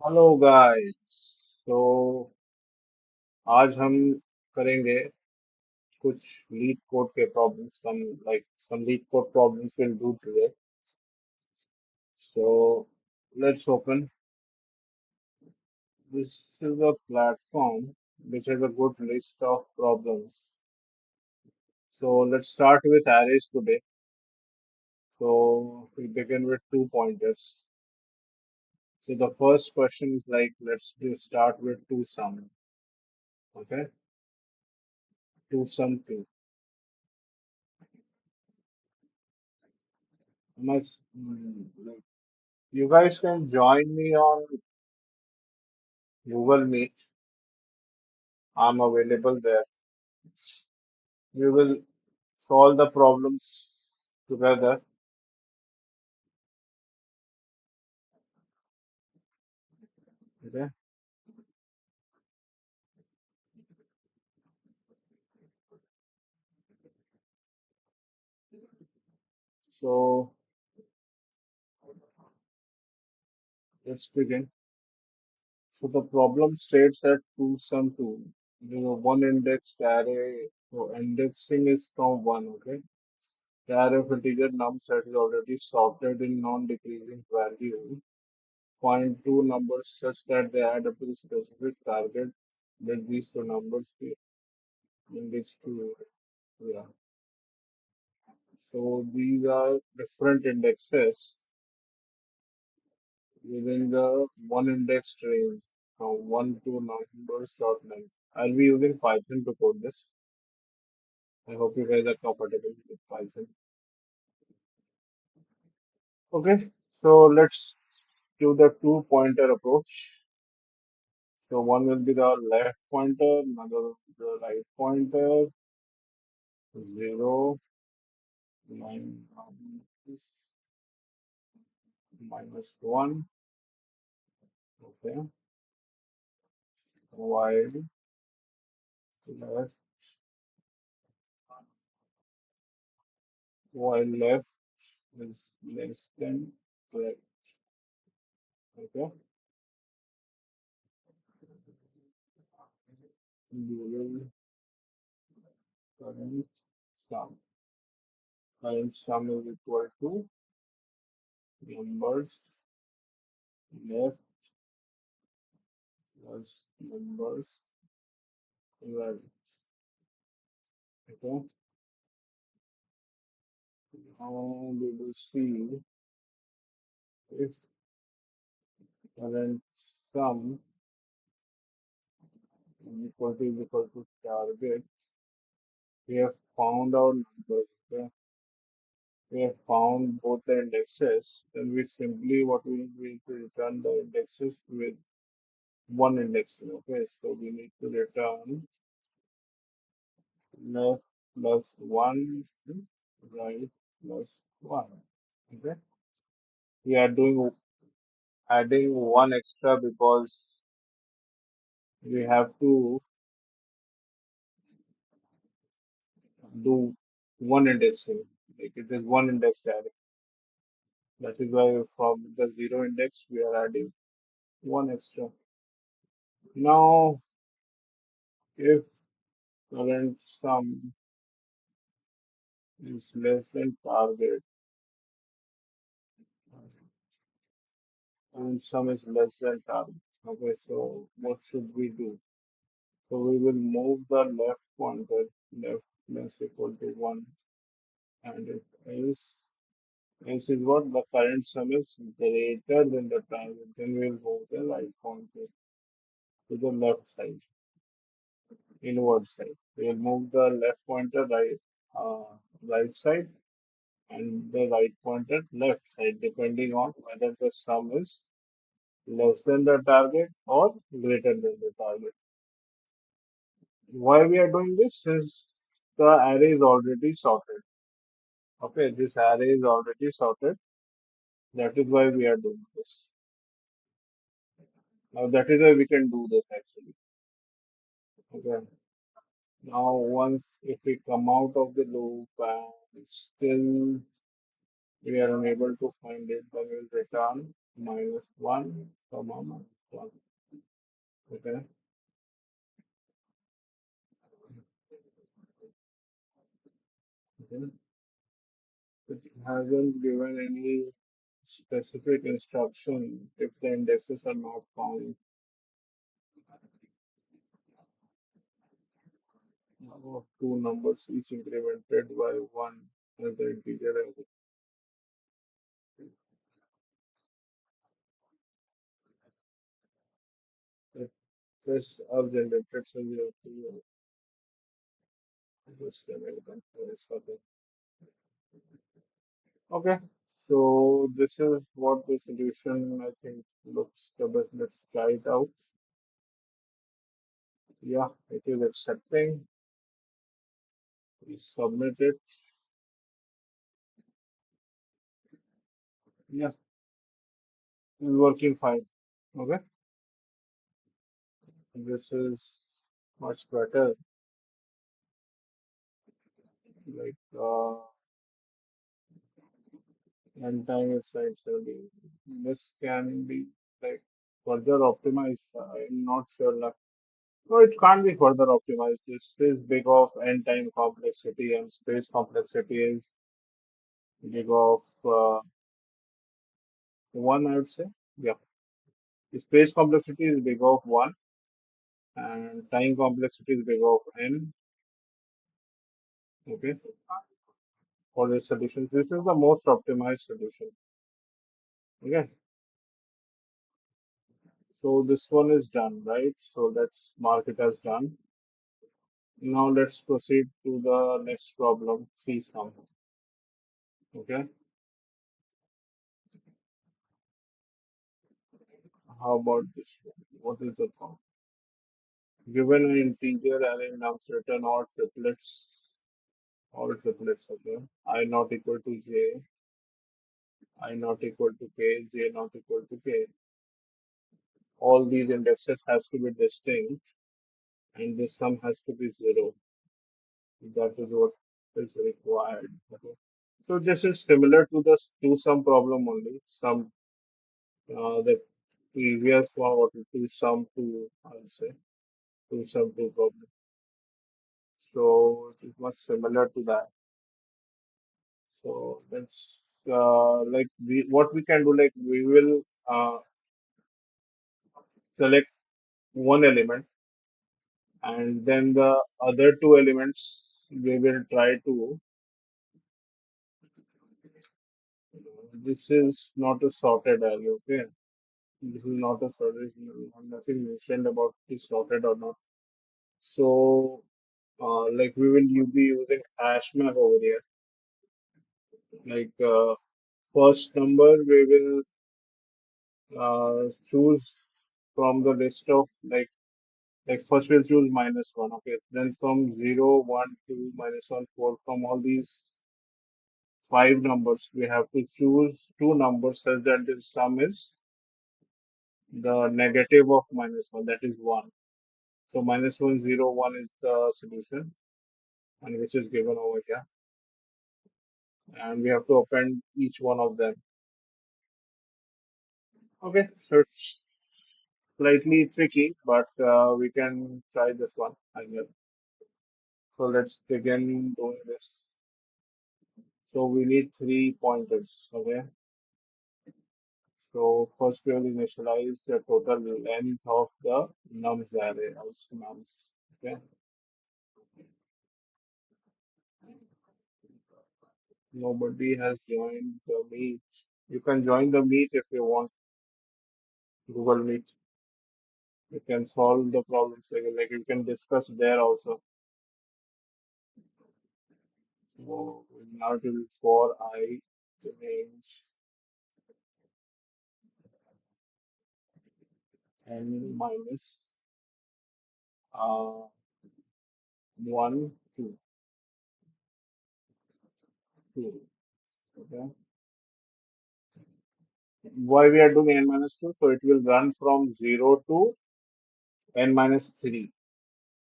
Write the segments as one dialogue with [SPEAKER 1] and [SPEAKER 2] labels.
[SPEAKER 1] Hello guys. तो आज हम करेंगे कुछ लीड कोड के problems some lead code problems we'll do today. So let's open. This is a platform which has a good list of problems. So let's start with arrays today. So we begin with 2 pointers. So the first question is like, let's just start with two sum. Okay, two something. Must like you guys can join me on Google Meet. I'm available there. We will solve the problems together. Okay. So let's begin. So the problem states that two sum two. One indexed array. So indexing is from one. Okay. The array of integer num set is already sorted in non-decreasing value. Find two numbers such that they add up to the specific target. Let these two numbers be indexed to. Yeah. So these are different indexes within the one indexed range from 1 to numbers dot nine. I'll be using Python to code this. I hope you guys are comfortable with Python. Okay, so let's do the two pointer approach. So one will be the left pointer, another will be the right pointer, 0, 9, -1. Okay, while left, left is less than right. Okay, dual current sum. Current sum is equal to numbers left plus numbers right. Okay, now we will see if current sum is equal to target. We have found our numbers. Okay, we have found both the indexes. Then we simply what we need to return the indexes with one index. Okay, so we need to return left plus one, right plus one. Okay, we are doing adding one extra because we have to do one indexing. Like it is one index array. That is why from the zero index we are adding one extra. Now, if current sum is less than target, and sum is less than target. Okay, so what should we do? So we will move the left pointer, left less equal to 1, and it is what the current sum is greater than the target. Then we will move the right pointer to the left side, inward side. We will move the left pointer right side and the right pointer left side, depending on whether the sum is less than the target or greater than the target. Why we are doing this is the array is already sorted. Okay, this array is already sorted. That is why we are doing this. Now that is why we can do this actually. Okay. Now once if we come out of the loop and still we are unable to find it, then we'll return -1, comma. 1. Okay. Okay. It hasn't given any specific instruction if the indexes are not found of two numbers each incremented by 1 as the integer array. If this are generated, so you have to just okay. Okay, so this is what the solution I think looks the best. Let's try it out. Yeah, it is accepting. We submit it. Yeah, it's working fine. Okay, this is much better. Like and time is 970. This can be like further optimized. I'm not sure. Like, no, it can't be further optimized. This is big of n time complexity and space complexity is big of 1, I would say. Yeah. The space complexity is big of 1 and time complexity is big of n. Okay. For this solution, this is the most optimized solution. Okay. So this one is done, right? So let's mark it as done. Now let's proceed to the next problem, THIS sum. Okay. How about this one? What is the problem? Given an integer array nums return or triplets, okay. I not equal to j, I not equal to k, j not equal to k. All these indexes has to be distinct and this sum has to be 0. That is what is required. Okay. So this is similar to the two-sum problem only. The previous one, what is two-sum two, I'll say two-sum two problem. So it is much similar to that. So that's like what we can do. Like we will select one element and then the other two elements we will try to. This is not a sorted array. Okay. This is not a sorted. Nothing mentioned about this sorted or not. So like we will be using hash map over here. Like first number we will choose from the list of like first we'll choose -1. Okay, then from 0, 1, 2, -1, 4, from all these 5 numbers we have to choose two numbers such that the sum is the negative of -1, that is 1. So -1, 0, 1 is the solution and which is given over here. And we have to append each one of them. Okay, so it's slightly tricky, but we can try this one as well. So let's begin doing this. So we need 3 pointers. Okay. So first we will initialize the total length of the nums array as nums. Okay. Nobody has joined the meet. You can join the meet if you want. Google Meet. You can solve the problems like you can discuss there also. So now it will be for I remains n minus 1, 2, 2. Okay. Why we are doing n minus 2? So it will run from 0 to n minus 3.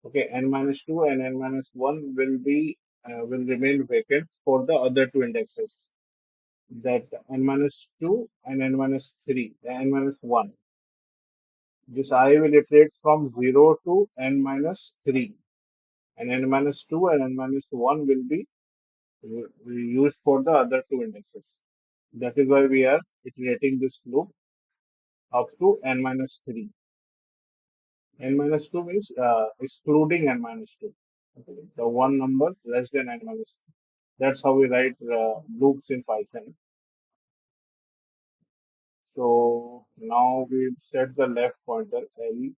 [SPEAKER 1] Okay, n minus 2 and n minus 1 will remain vacant for the other two indexes. That n minus 2 and n minus 3, n minus 1. This I will iterate from 0 to n minus 3, and n minus 2 and n minus 1 will be used for the other two indexes. That is why we are iterating this loop up to n minus 3. N minus 2 means excluding n minus 2. Okay. The one number less than n minus 2. That's how we write loops in Python. So now we'll set the left pointer L,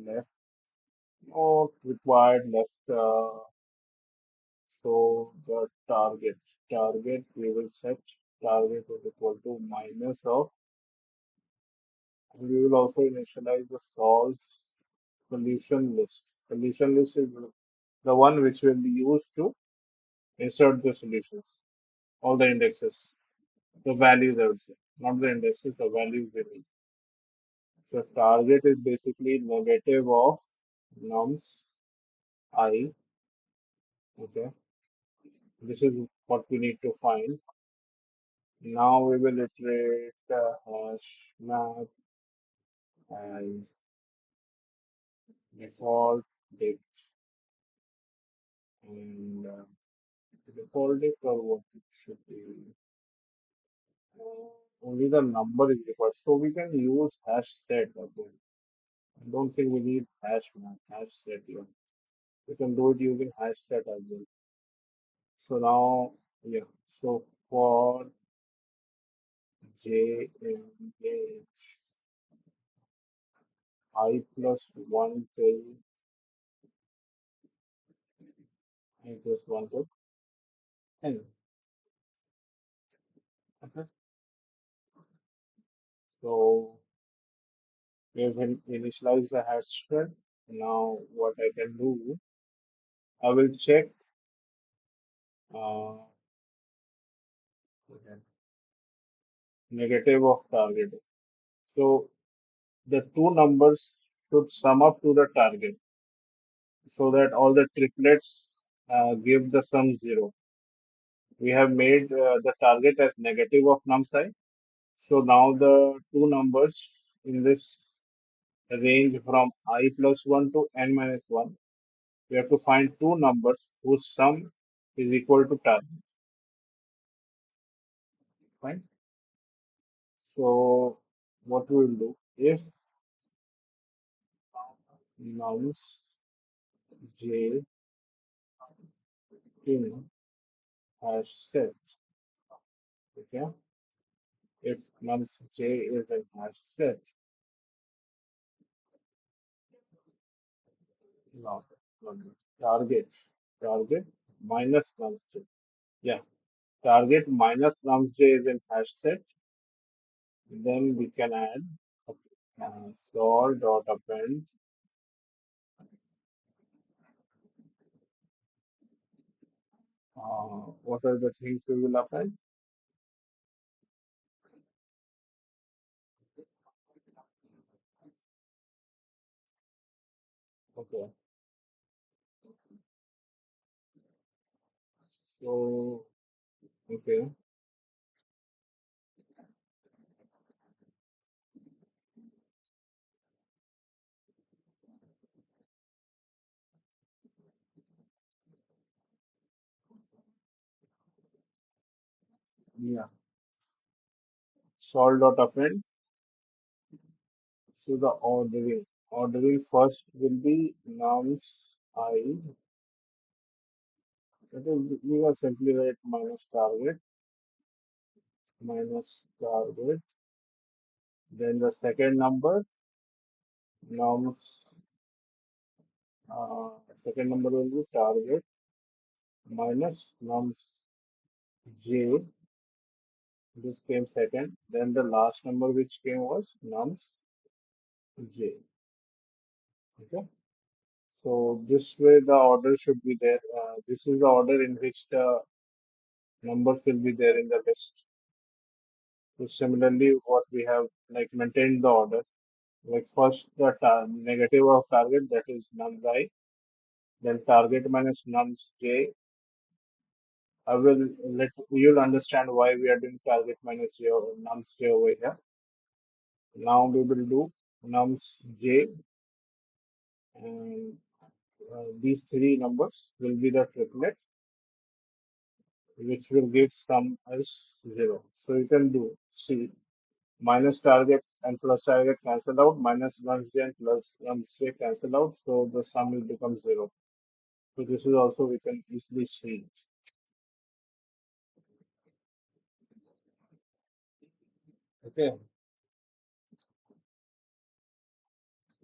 [SPEAKER 1] left, not required left. So the target we will set target is equal to minus of, and we will also initialize the solves solution list. Solution list is the one which will be used to insert the solutions, all the indexes, the values I would say, not the indexes, the values we need. So target is basically negative of nums I. Okay, this is what we need to find. Now we will iterate hash math as default date, and default date or what it should be. Only the number is required, so we can use hash set again. I don't think we need hash math, hash set here. We can do it using hash set as well. So now, yeah. So for j in age I plus 1 till I plus 1 till n. Okay. So we have initialized the hash set. Now what I can do, I will check uh, okay, negative of target. So the two numbers should sum up to the target so that all the triplets give the sum 0. We have made the target as negative of num psi. So now the two numbers in this range from I plus 1 to n minus 1, we have to find two numbers whose sum is equal to target. Fine. So what we will do, if nums j in has set, okay, if nums j is a hash set, not, not target, target minus nums j. Yeah, target minus nums j is in hash set. Then we can add store dot append what are the things we will append? Okay, so okay, yeah, sol dot append. So the ordering first will be nums I. That is, we will simply write minus target. Then the second number nums second number will be target minus nums j. This came second. Then the last number which came was nums j. Okay. So this way the order should be there. This is the order in which the numbers will be there in the list. So similarly, what we have like maintained the order. Like first the negative of target, that is nums I, then target minus nums j. I will let you'll understand why we are doing target minus j or nums j over here. Now we will do nums j, and these three numbers will be the triplet which will give sum as 0. So you can do see minus target and plus target cancel out, minus nums j and plus nums j cancel out, so the sum will become 0. So this is also we can easily see. Okay,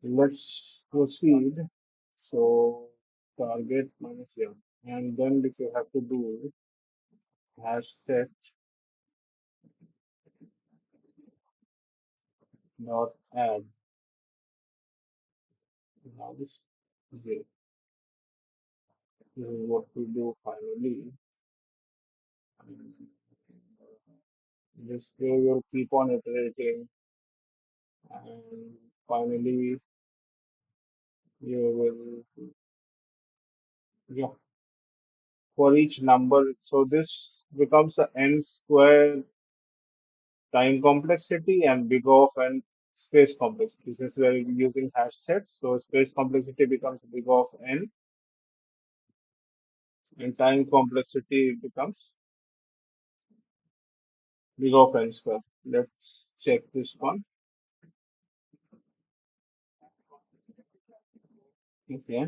[SPEAKER 1] let's proceed. So target minus 0, and then what you have to do hash set dot add nums j. This is what we do finally. And this way will keep on iterating, and finally you will, yeah, for each number. So this becomes a n square time complexity and big of n space complexity. Since we are using hash sets, so space complexity becomes big of n and time complexity becomes big of n square. Let's check this one. Okay,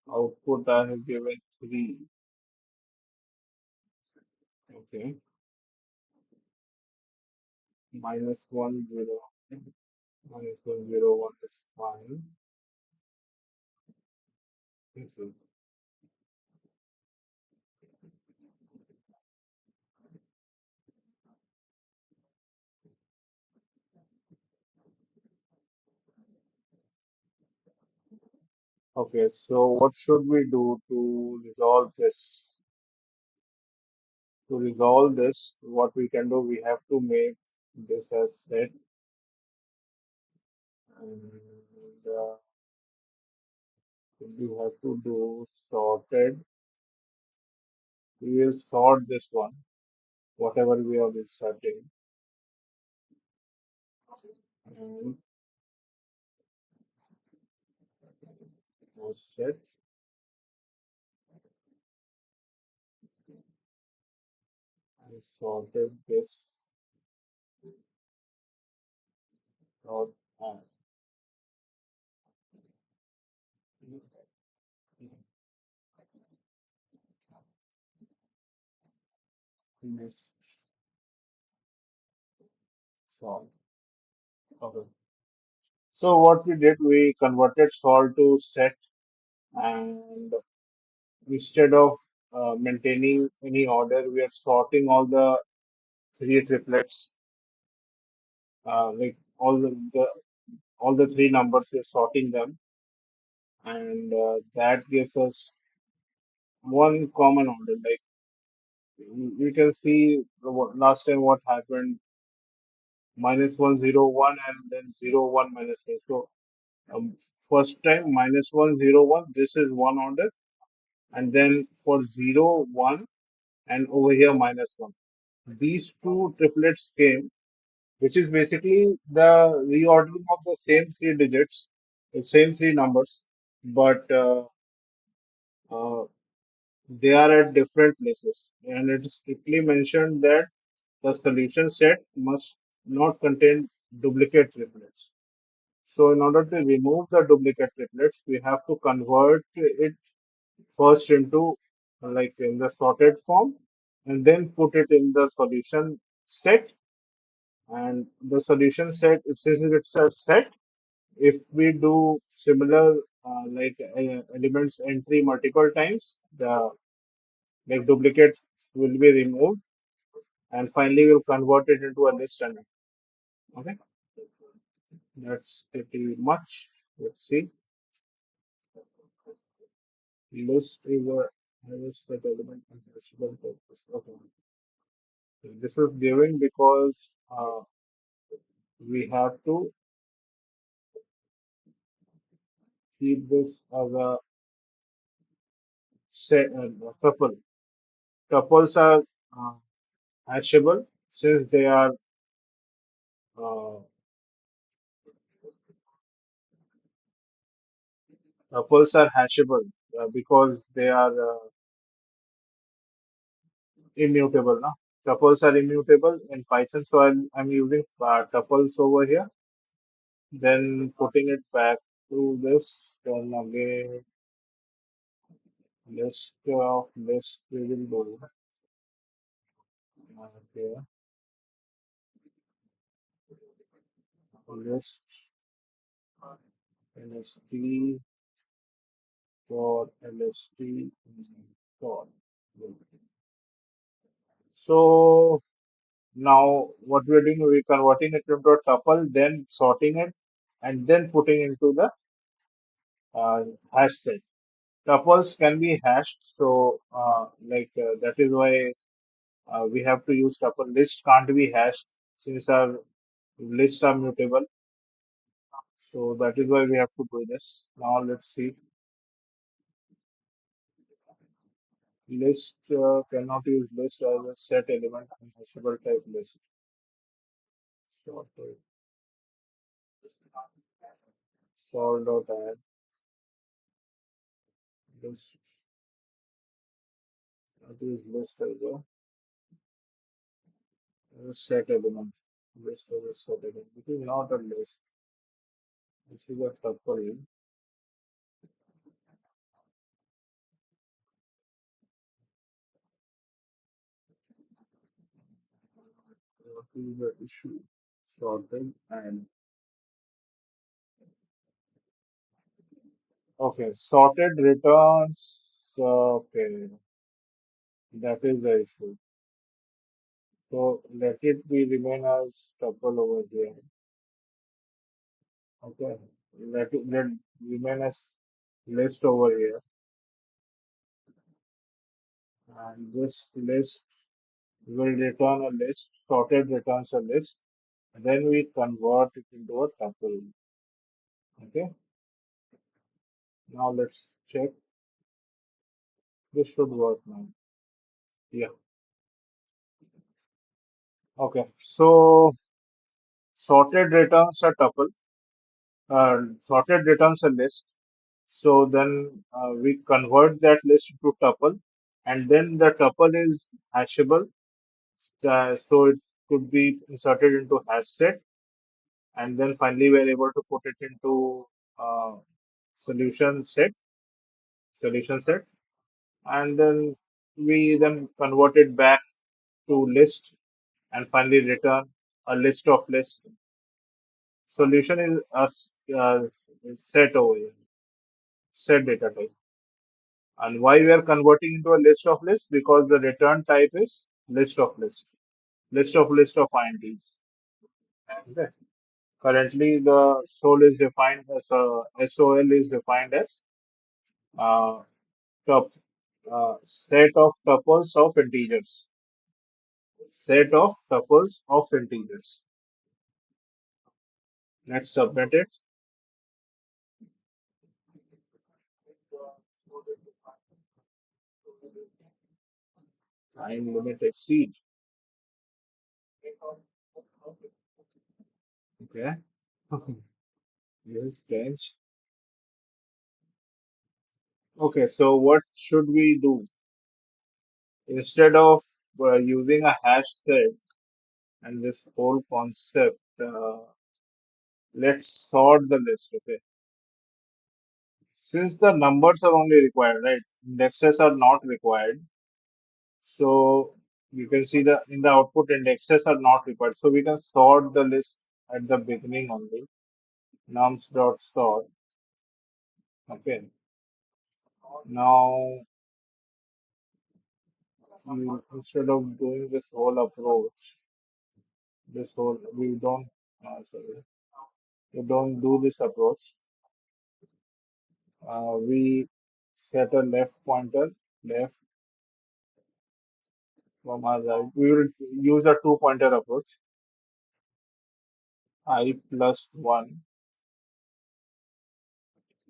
[SPEAKER 1] output I have given 3. Okay, minus 1 0, minus 1 0 1 is fine. Okay. Okay, so what should we do to resolve this? To resolve this, what we can do, we have to make this as set, and we have to do sorted. We will sort this one, whatever we are inserting, and set. I sorted this dot add. Next, sort. Okay. So what we did, we converted sort to set, and instead of maintaining any order, we are sorting all the three triplets, like all the three numbers. We're sorting them, and that gives us one common order. Like you can see last time what happened: minus 1 0 1 and then 0 1 minus 1. So um, first time minus 1 0 1. This is one order, and then for 0 1 and over here minus 1. These two triplets came, which is basically the reordering of the same three digits, the same three numbers, but uh, they are at different places. And it is strictly mentioned that the solution set must not contain duplicate triplets. So, in order to remove the duplicate triplets, we have to convert it first into like in the sorted form, and then put it in the solution set. And the solution set, since it's a set, if we do similar elements entry multiple times, the like duplicate will be removed, and finally we'll convert it into a list element. Okay, that's pretty much. Let's see. List is a list that element and possible purpose. Okay, this is given because we have to keep this as a set tuple. Tuples are hashable since they are uh, tuples are hashable because they are immutable. No? Tuples are immutable in Python, so I'm using tuples over here. Then putting it back to this, then again list we will do. Okay, list lst for lst for. So now what we're doing, we're converting it into a tuple, then sorting it, and then putting into the uh, hash set. Tuples can be hashed, so that is why we have to use tuple. List can't be hashed since our lists are mutable. So that is why we have to do this. Now let's see. List cannot use list as a set element in hashable type list. So sort dot add list. That is list as a set element. List as a set element. This is not a list. This is a tuple. What is the issue? Sorted and okay, sorted returns. Okay, that is the issue. So let it be remain as tuple over here. Okay, let remain as list over here, and this list will return a list. Sorted returns a list. Then we convert it into a tuple. Okay. Now let's check. This should work now. Yeah. Okay. So sorted returns a tuple. Sorted returns a list. So then we convert that list into tuple, and then the tuple is hashable. So it could be inserted into hash set, and then finally we are able to put it into uh, solution set, solution set, and then we then convert it back to list, and finally return a list of lists. Solution is set over here, set data type. And why we are converting into a list of lists? Because the return type is list of ints. Okay. Currently, the SOL is defined as uh, tup, set of tuples of integers. Set of tuples of integers. Let's submit it. Time limit exceed. Okay. Yes, change. Okay, so what should we do? Instead of using a hash set and this whole concept, let's sort the list. Okay. Since the numbers are only required, right? Indexes are not required. So you can see the in the output indexes are not required. So we can sort the list at the beginning only. Nums dot sort. Okay. Now instead of doing this whole approach, this whole sorry, we don't do this approach. We set a left pointer left from our right. We will use a two pointer approach. I plus 1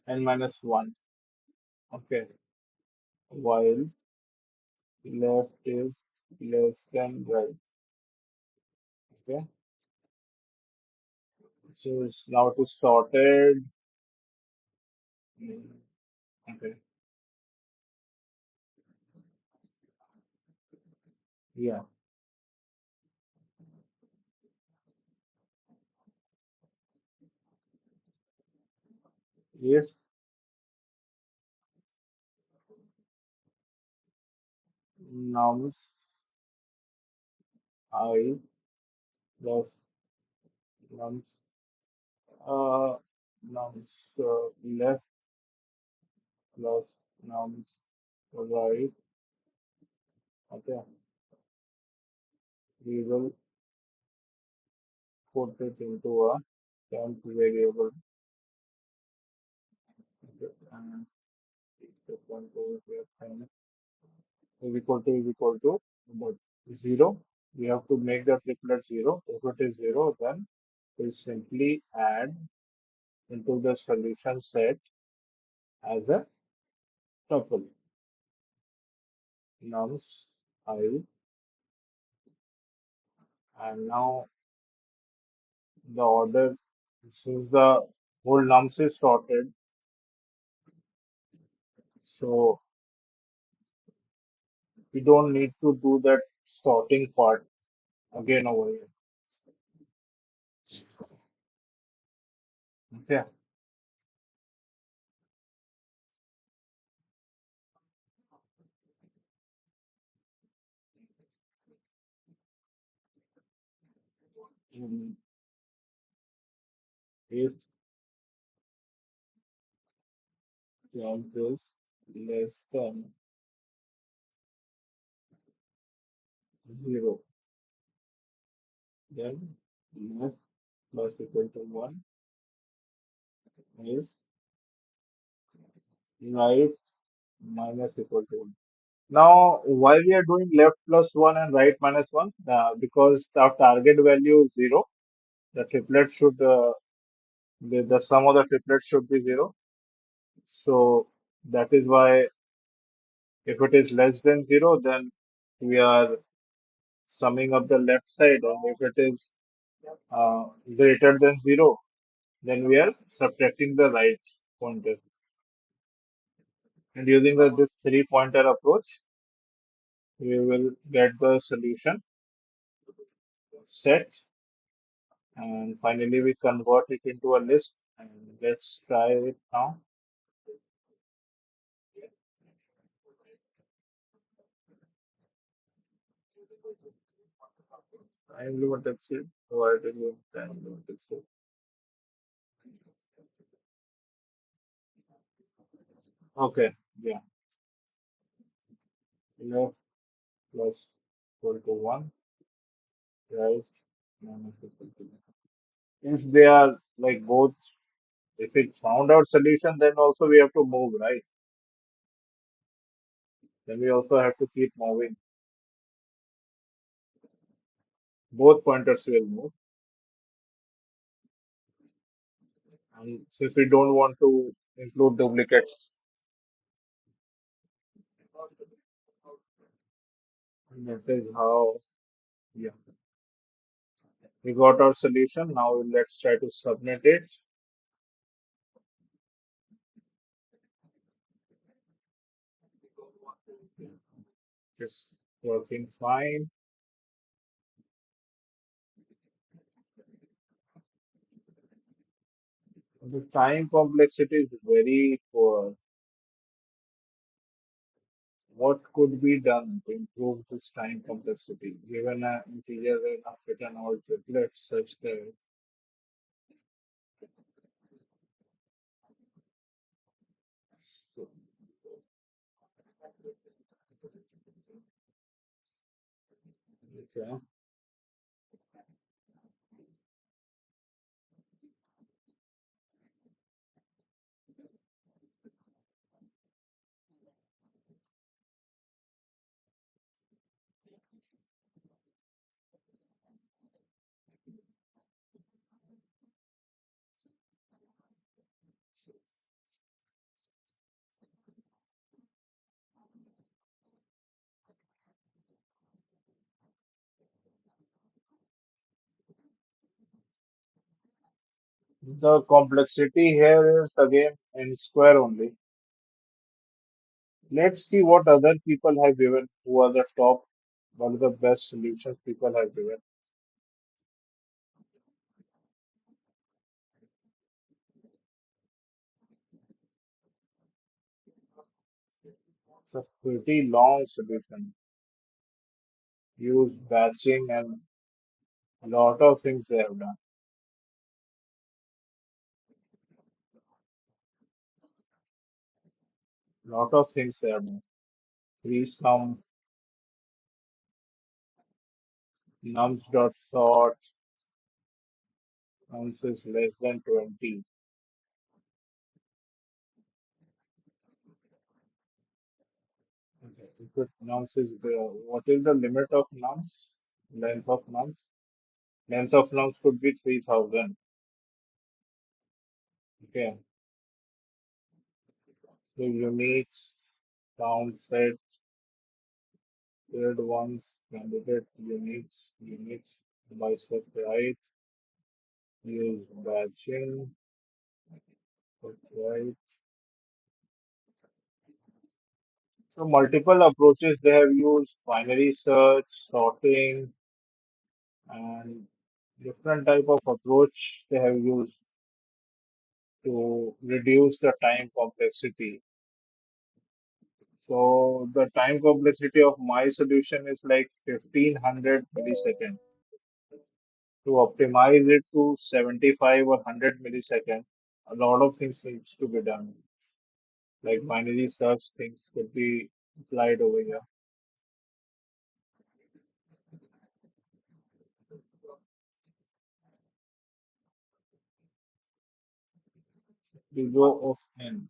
[SPEAKER 1] n minus 1. Okay. While left is less than right. Okay. So now it is sorted. Mm, okay. Yeah. If nums I plus nums uh nums left plus nums right. Okay. We will put it into a temp variable. Okay. And the point over here and is equal to what? 0. We have to make the triplet 0. If it is 0, then we simply add into the solution set as a tuple. Nums I, and now the order, since the whole nums is sorted, so we don't need to do that sorting part again over here. Okay. Mm, if temp is less than 0, then left plus equal to 1 is right minus equal to 1. Now, why we are doing left plus 1 and right minus 1? Because our target value is 0. The triplet should, the sum of the triplets should be 0. So that is why if it is less than 0, then we are summing up the left side. And if it is greater than 0, then we are subtracting the right pointer. And using this three pointer approach, we will get the solution set, and finally we convert it into a list. And let's try it now. Time limited field, provided with time limited field. Okay, yeah, left plus equal to 1, right minus equal to 1. If they are like both, if it found out solution, then also we have to move, right? Then we also have to keep moving. Both pointers will move. And since we don't want to include duplicates, that is how, yeah, we got our solution. Now let's try to submit it. Just working fine. The time complexity is very poor. What could be done to improve this time complexity, given an integer enough fit and all triplets such that so, okay. The complexity here is again n square only. Let's see what other people have given. Who are the top? What are the best solutions people have given? It's a pretty long solution. Use batching and a lot of things they have done. Lot of things they have done. Three sum nums dot sort nums is less than 20. Okay. If nums is the what is the limit of nums? Length of nums? Length of nums could be 3000. Okay. So uniques, count set, third ones, candidate, uniques, bicep right, use batching, right. So multiple approaches they have used, binary search, sorting, and different type of approach they have used to reduce the time complexity. So the time complexity of my solution is like 1500 millisecond. To optimize it to 75 or 100 millisecond, a lot of things needs to be done. Like binary search things could be applied over here. Divo of n.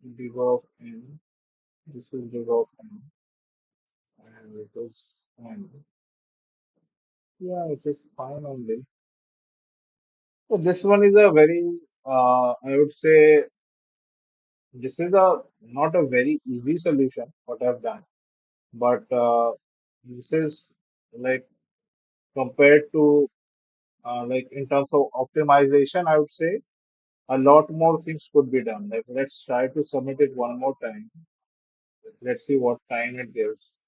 [SPEAKER 1] Divo of n. This is divo of n. And it is n. Yeah, it is fine only. So this one is a very, I would say, this is a not a very easy solution what I've done, but this is like compared to like in terms of optimization, I would say a lot more things could be done. Like let's try to submit it one more time. Let's see what time it gives.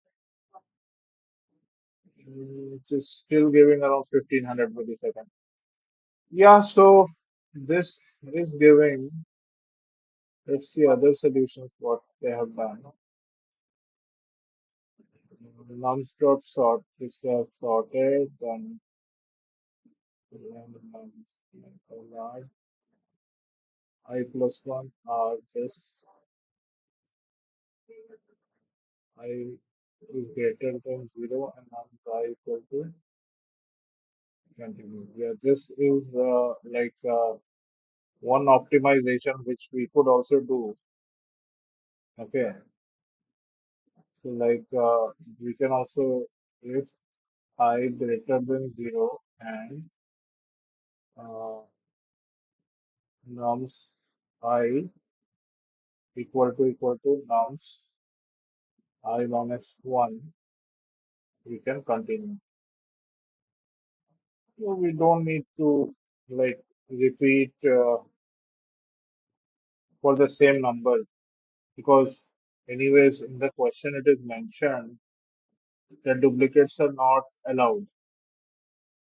[SPEAKER 1] It is still giving around 1500 milliseconds. Yeah, so this is giving. Let's see other solutions what they have done. Nums dot sort. This have sorted, then random nums allowed. I plus one are just I is greater than zero and nums I equal to continue. Yeah, this is like one optimization which we could also do. Okay, so like we can also if I greater than zero and uh, nums I equal to nums I minus one, we can continue. So we don't need to like repeat for the same number because anyways in the question it is mentioned that duplicates are not allowed.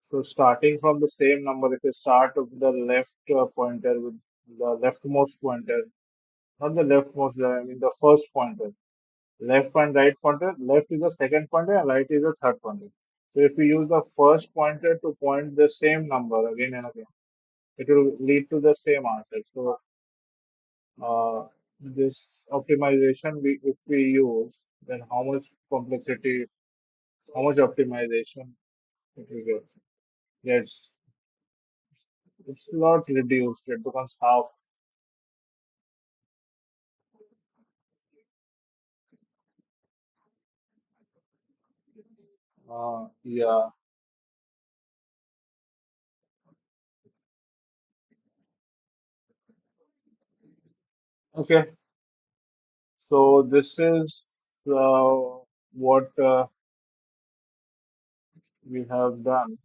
[SPEAKER 1] So starting from the same number, if you start with the left pointer with the leftmost pointer, not the leftmost, I mean the first pointer. Left and right pointer, left is the second pointer and right is the third pointer. So if we use the first pointer to point the same number again and again, it will lead to the same answer. So this optimization, if we use, then how much optimization it will get? Yes, it's not reduced. It becomes half. Yeah. Okay. So this is what we have done.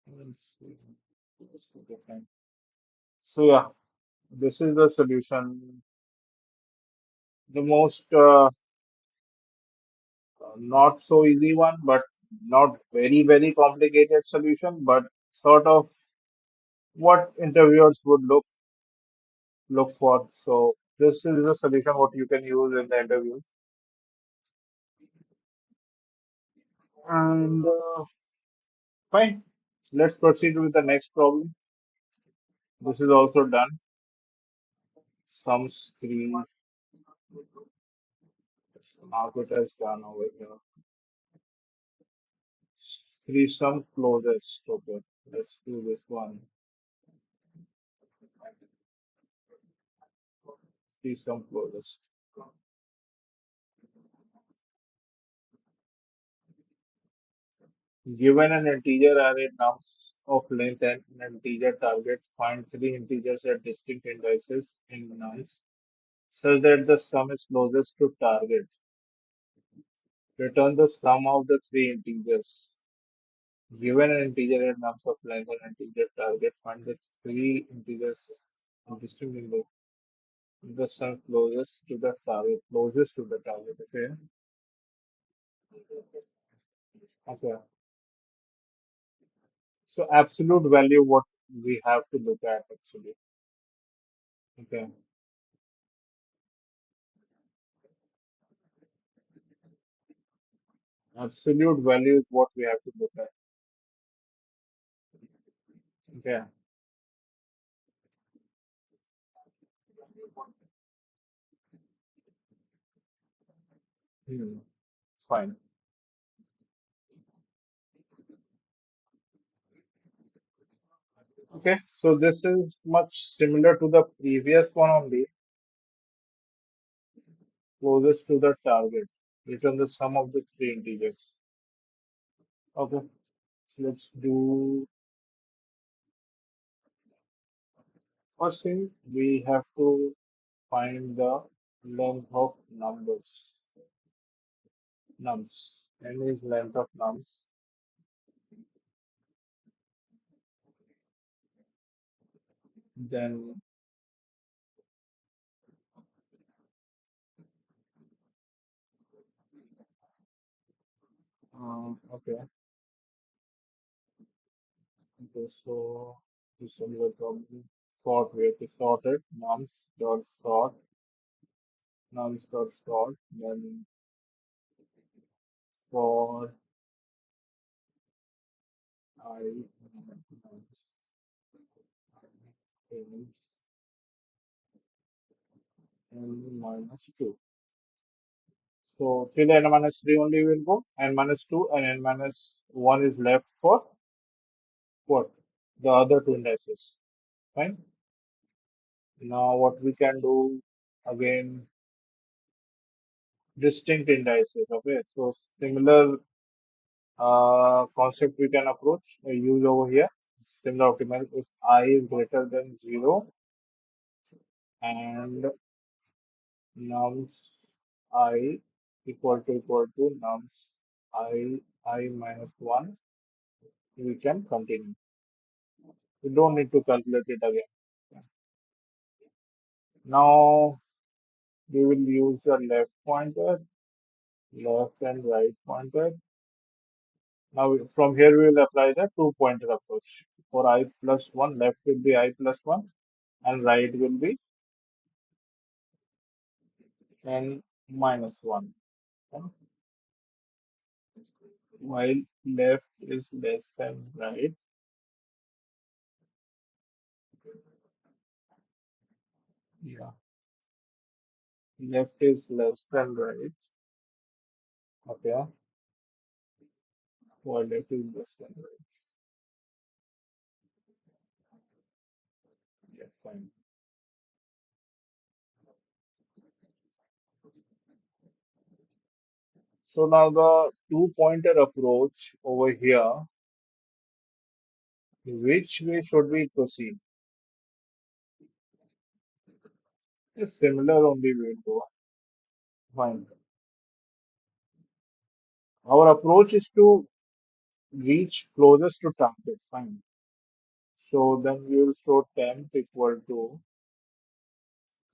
[SPEAKER 1] Let's see. Okay. So yeah, this is the solution. The most not so easy one, but not very complicated solution, but sort of what interviewers would look for. So this is the solution what you can use in the interview. And fine, let's proceed with the next problem. This is also done. Some screen market has done over here. Three some closest. Okay, let's do this one. Three some closest. Given an integer array nums of length and an integer target, find three integers at distinct indices in nums such that the sum is closest to target. Return the sum of the three integers. Given an integer at nums of length and an integer target, find the three integers in distinct indices. The sum closest to the target. Closest to the target. Okay. Okay. So absolute value, what we have to look at actually. Okay. Absolute value is what we have to look at. Okay. Hmm. Fine. Okay. So this is much similar to the previous one only, closest to the target. Return the sum of the three integers. Okay. So let's do first thing. We have to find the length of numbers. Nums. N is length of nums. Then okay. Okay, so this is the problem. Sort, we have to sort it. Nums dot sort. Then for I minus n minus 2. So till n minus 3 only will go, n minus 2 and n minus 1 is left for what? The other two indices. Fine. Now what we can do again, distinct indices. Okay, so similar concept we can approach use over here. Similar optimal if I is greater than 0 and nums I equal to nums I minus 1, we can continue. We don't need to calculate it again. Now we will use the left pointer, left and right pointer. Now from here we will apply the two pointer approach. For I plus 1, left will be I plus 1 and right will be n minus 1. Okay? While left is less than right, yeah, left is less than right, okay, while left is less than right. Yeah, fine. So now the two pointer approach over here, which way should we proceed? Is similar only way to go. Fine. Our approach is to reach closest to target. Fine. So then we will store temp equal to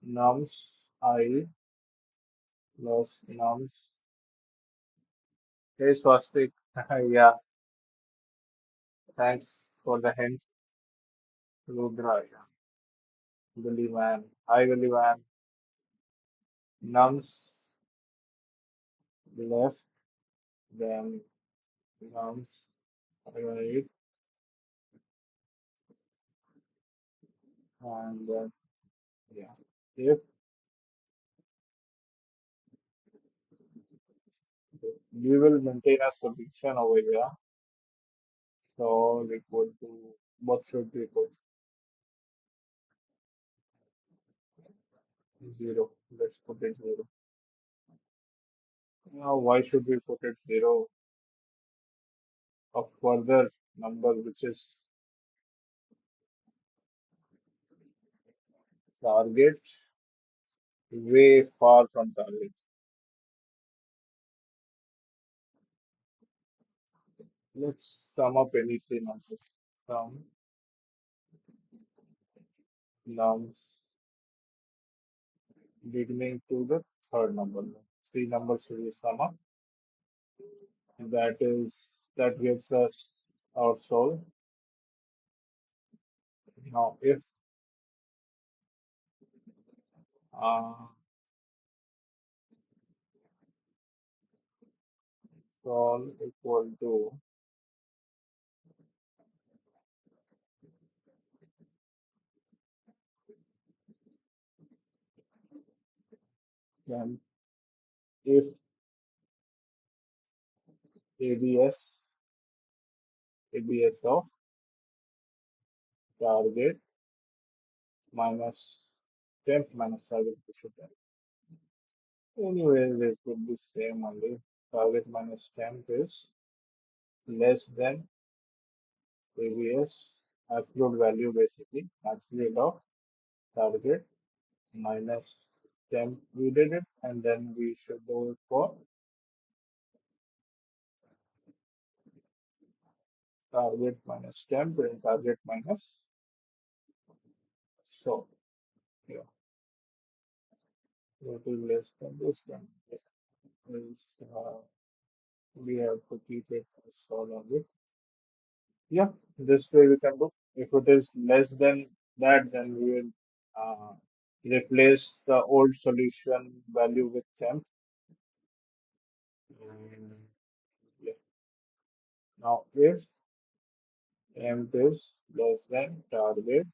[SPEAKER 1] nums I plus nums. Hey Swastik. Yeah, thanks for the hint. Rudra. Yeah. Willy man. Hi Willy man. Nums left, then nums right, and then yeah. If we will maintain a solution over here, so equal to what should be equal to 0. Let's put it 0. Now, why should we put it 0? A further number which is target, way far from target. Let's sum up any three numbers. Sum nums beginning to the third number. Three numbers will sum up. That gives us our solve. Now if uh, solve equal to then if ABS ABS of target minus temp minus target we should have. Anyway, it could be same only. Target minus temp is less than ABS absolute value basically absolute of target minus temp. We did it and then we should do it for target minus temp and target minus so yeah. It is less than this then is we have to keep it as solve on it. Yeah, this way we can do. If it is less than that, then we will replace the old solution value with temp. And yeah. Now, if temp is less than target,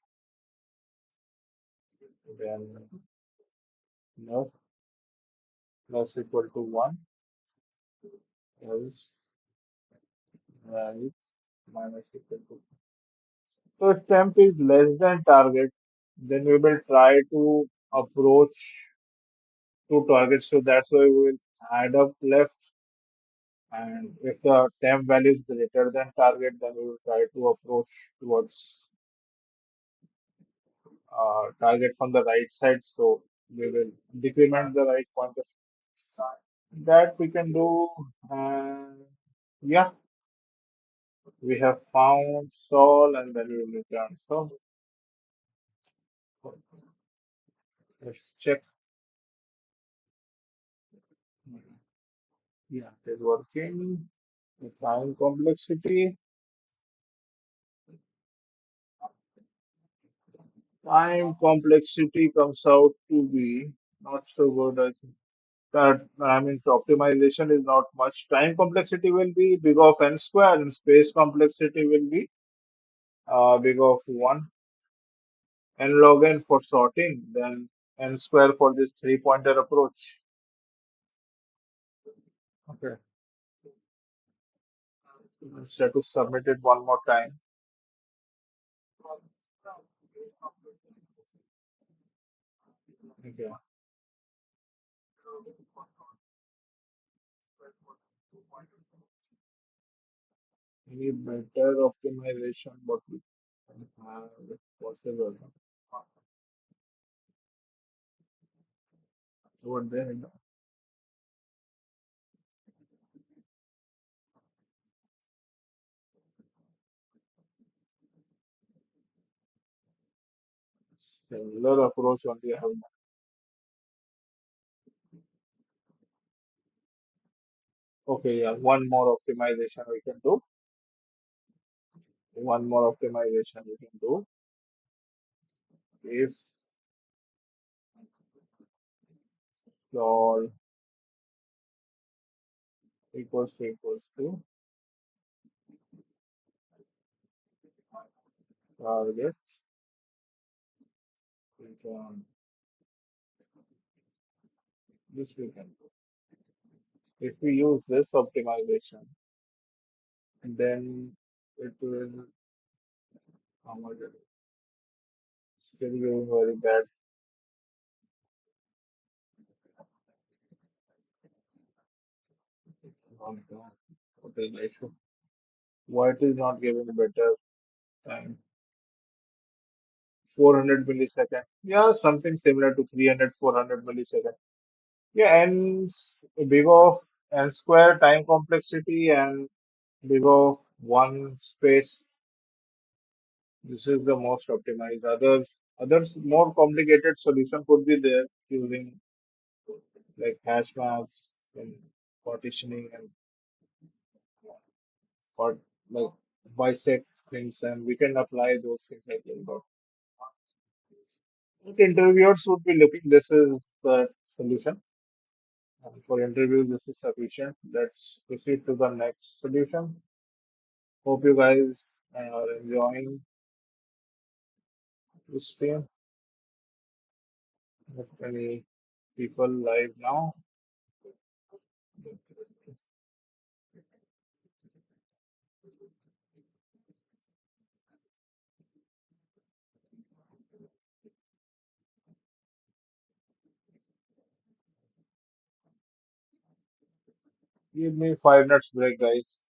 [SPEAKER 1] then no plus equal to 1 else right minus equal to. So if temp is less than target, then we will try to approach to target. So that's why we will add up left. And if the temp value is greater than target, then we will try to approach towards target from the right side. So we will decrement the right pointer. That we can do. And yeah, we have found Sol and then we will return. So let's check. Yeah, it is working. The time complexity. Time complexity comes out to be not so good. I think that I mean optimization is not much. Time complexity will be big of n square and space complexity will be big of 1 n log n for sorting, then n square for this three pointer approach. Okay, let's try to submit it one more time. Okay, any better optimization what we can have if possible. What they Similar approach only I have. Okay, yeah, one more optimization we can do. One more optimization we can do. If your equals to target return, this we can do. If we use this optimization, then it will how much it is? Still giving very bad. Oh my God. What is the issue? Why it is not giving better time? 400 millisecond. Yeah, something similar to 300, 400 millisecond. Yeah, and big of n square time complexity and big of one space. This is the most optimized. Others more complicated solution could be there using like hash maps and partitioning and or like bisect things, and we can apply those things like that. But interviewers would be looking. This is the solution. And for interviews, this is sufficient. Let's proceed to the next solution. Hope you guys are enjoying this stream. Not many people live now. Give me 5 minutes break, guys.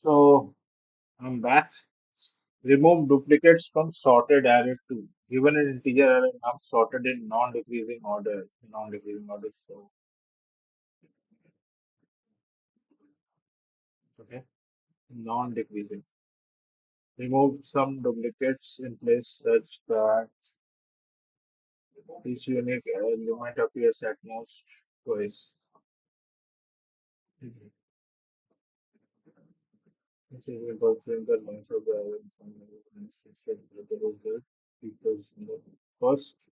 [SPEAKER 1] So I'm back. Remove duplicates from sorted array 2. Given an integer array, I'm sorted in non-decreasing order. Non-decreasing order. So okay, non-decreasing. Remove some duplicates in place such that each unique element appears at most twice. Mhm. This is about the length of the array in some instance that the result because in the first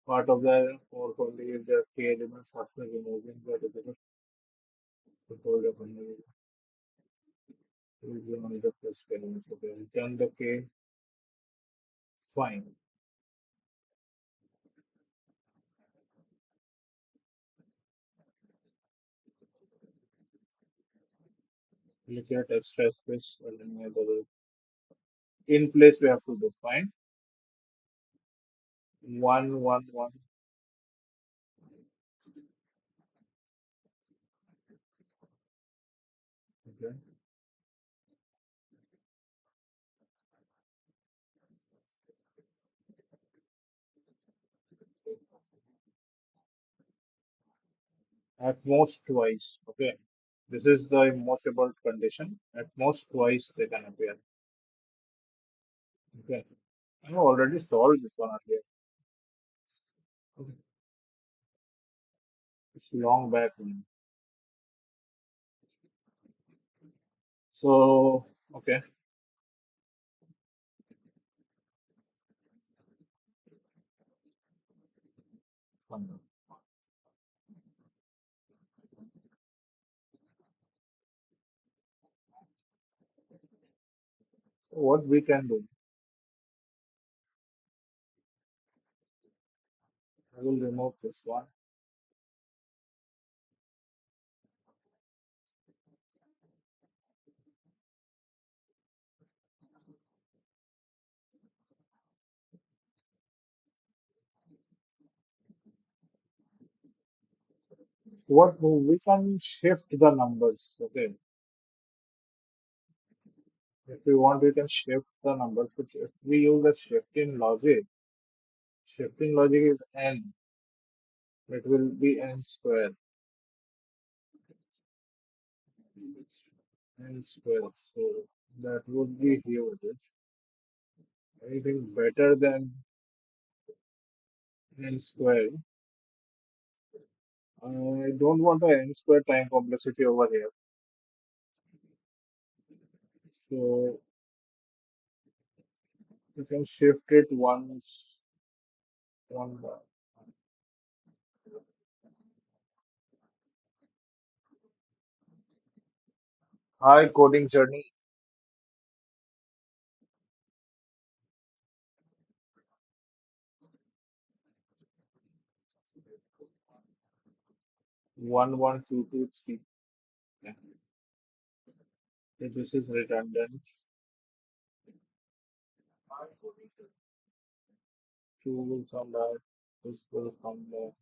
[SPEAKER 1] part of the for only is the k elements after removing the result control of only the first elements. Okay, return the k, fine. Look at extra space and then the in place we have to define 1 1 1. Okay. At most twice. Okay. This is the most important condition. At most twice they can appear. Okay. I have already solved this one earlier. Okay. It's long back. So, okay. Fine. So what we can do, I will remove this one. We can shift the numbers. Okay. If we want, we can shift the numbers. But if we use a shifting logic is n. It will be n square. N square. So that would be huge. Anything better than n square. I don't want the n square time complexity over here. So you can shift it once, one high coding journey. 1 1 2 2 3. Yeah. So this is redundant. Two will come back. This will come back.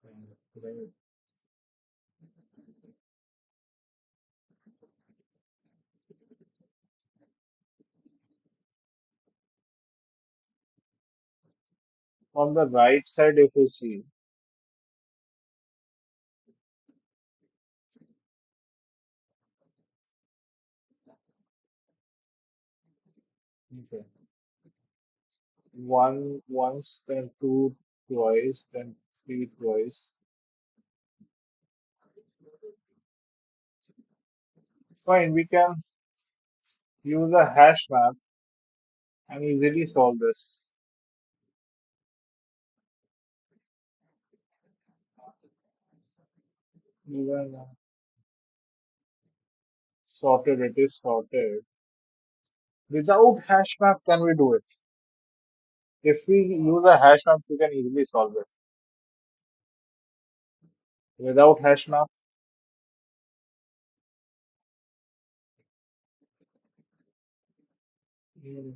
[SPEAKER 1] And then on the right side, if you see, okay, one once, then two twice, then three twice. Fine, we can use a hash map and easily solve this. Even sorted, it is sorted. Without hash map, can we do it? If we use a hash map, we can easily solve it. Without hash map, mm,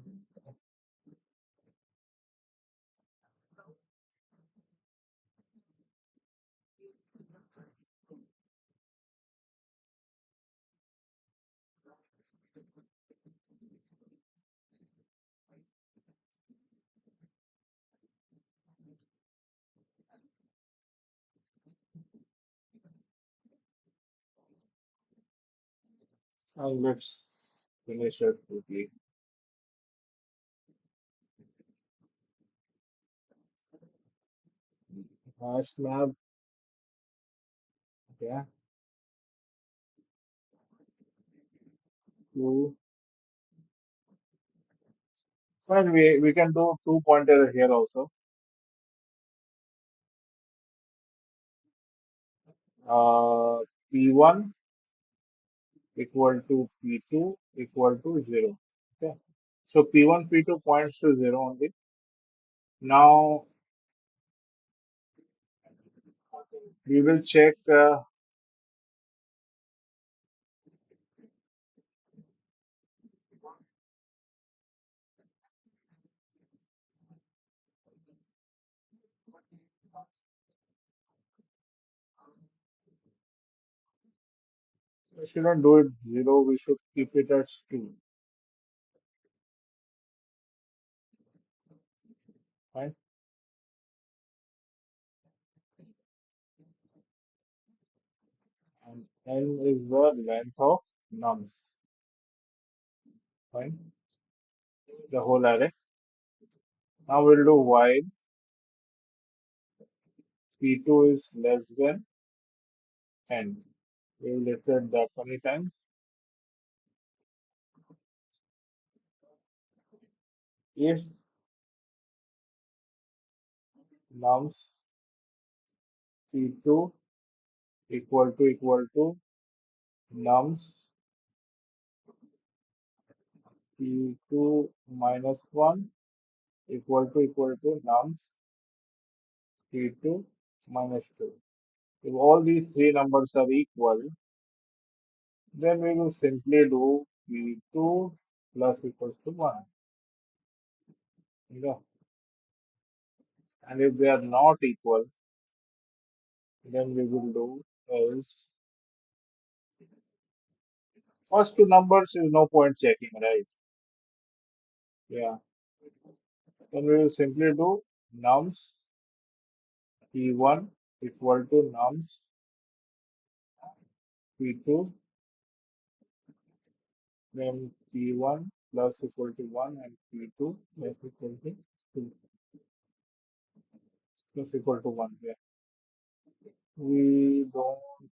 [SPEAKER 1] And let's finish it quickly. Hash map, yeah, to fine. We can do two pointer here also. P1 equal to P2 equal to 0. Okay. So P1, P2 points to 0 only. Now we will check. We shouldn't do it 0. We should keep it as 2. Right? And N is the length of nums. Fine. The whole array. Now we'll do while P2 is less than N. We will repeat that many times. If nums P2 equal to nums P2 minus 1 equal to nums P2 minus 2. If all these three numbers are equal, then we will simply do P2 plus equals to 1. You know, and if they are not equal, then we will do else. First two numbers is no point checking, right? Yeah. Then we will simply do nums P1 equal to nums P2, then P1 plus equal to 1 and P2 plus equal to 2 plus equal to 1. Yeah. We don't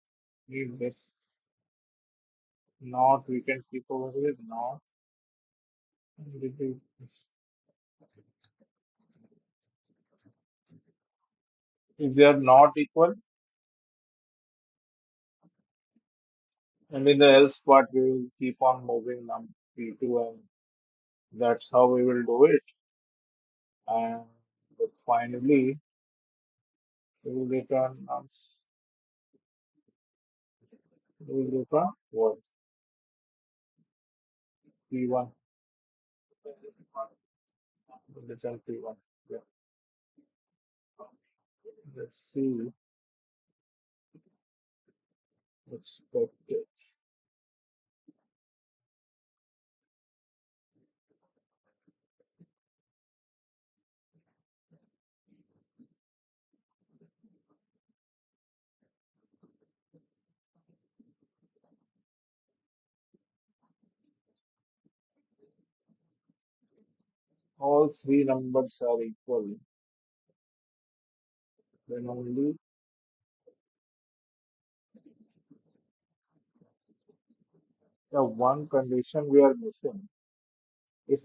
[SPEAKER 1] need this. Not we can keep over with not. And repeat this. If they are not equal, and in the else part we will keep on moving num P2 and that's how we will do it. And but finally we will return nums. We will return what? P1. We'll return P1. Yeah. Let's see. Expected. All three numbers are equal. Then only the one condition we are missing. If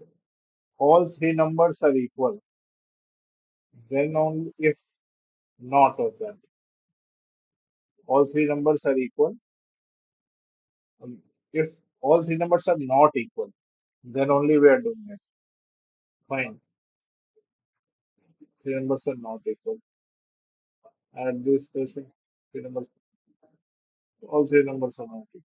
[SPEAKER 1] all three numbers are equal, then only if not of that. All three numbers are equal. Um, if all three numbers are not equal, then only we are doing it. Fine. Three numbers are not equal. At this person, three numbers, all three numbers are not equal.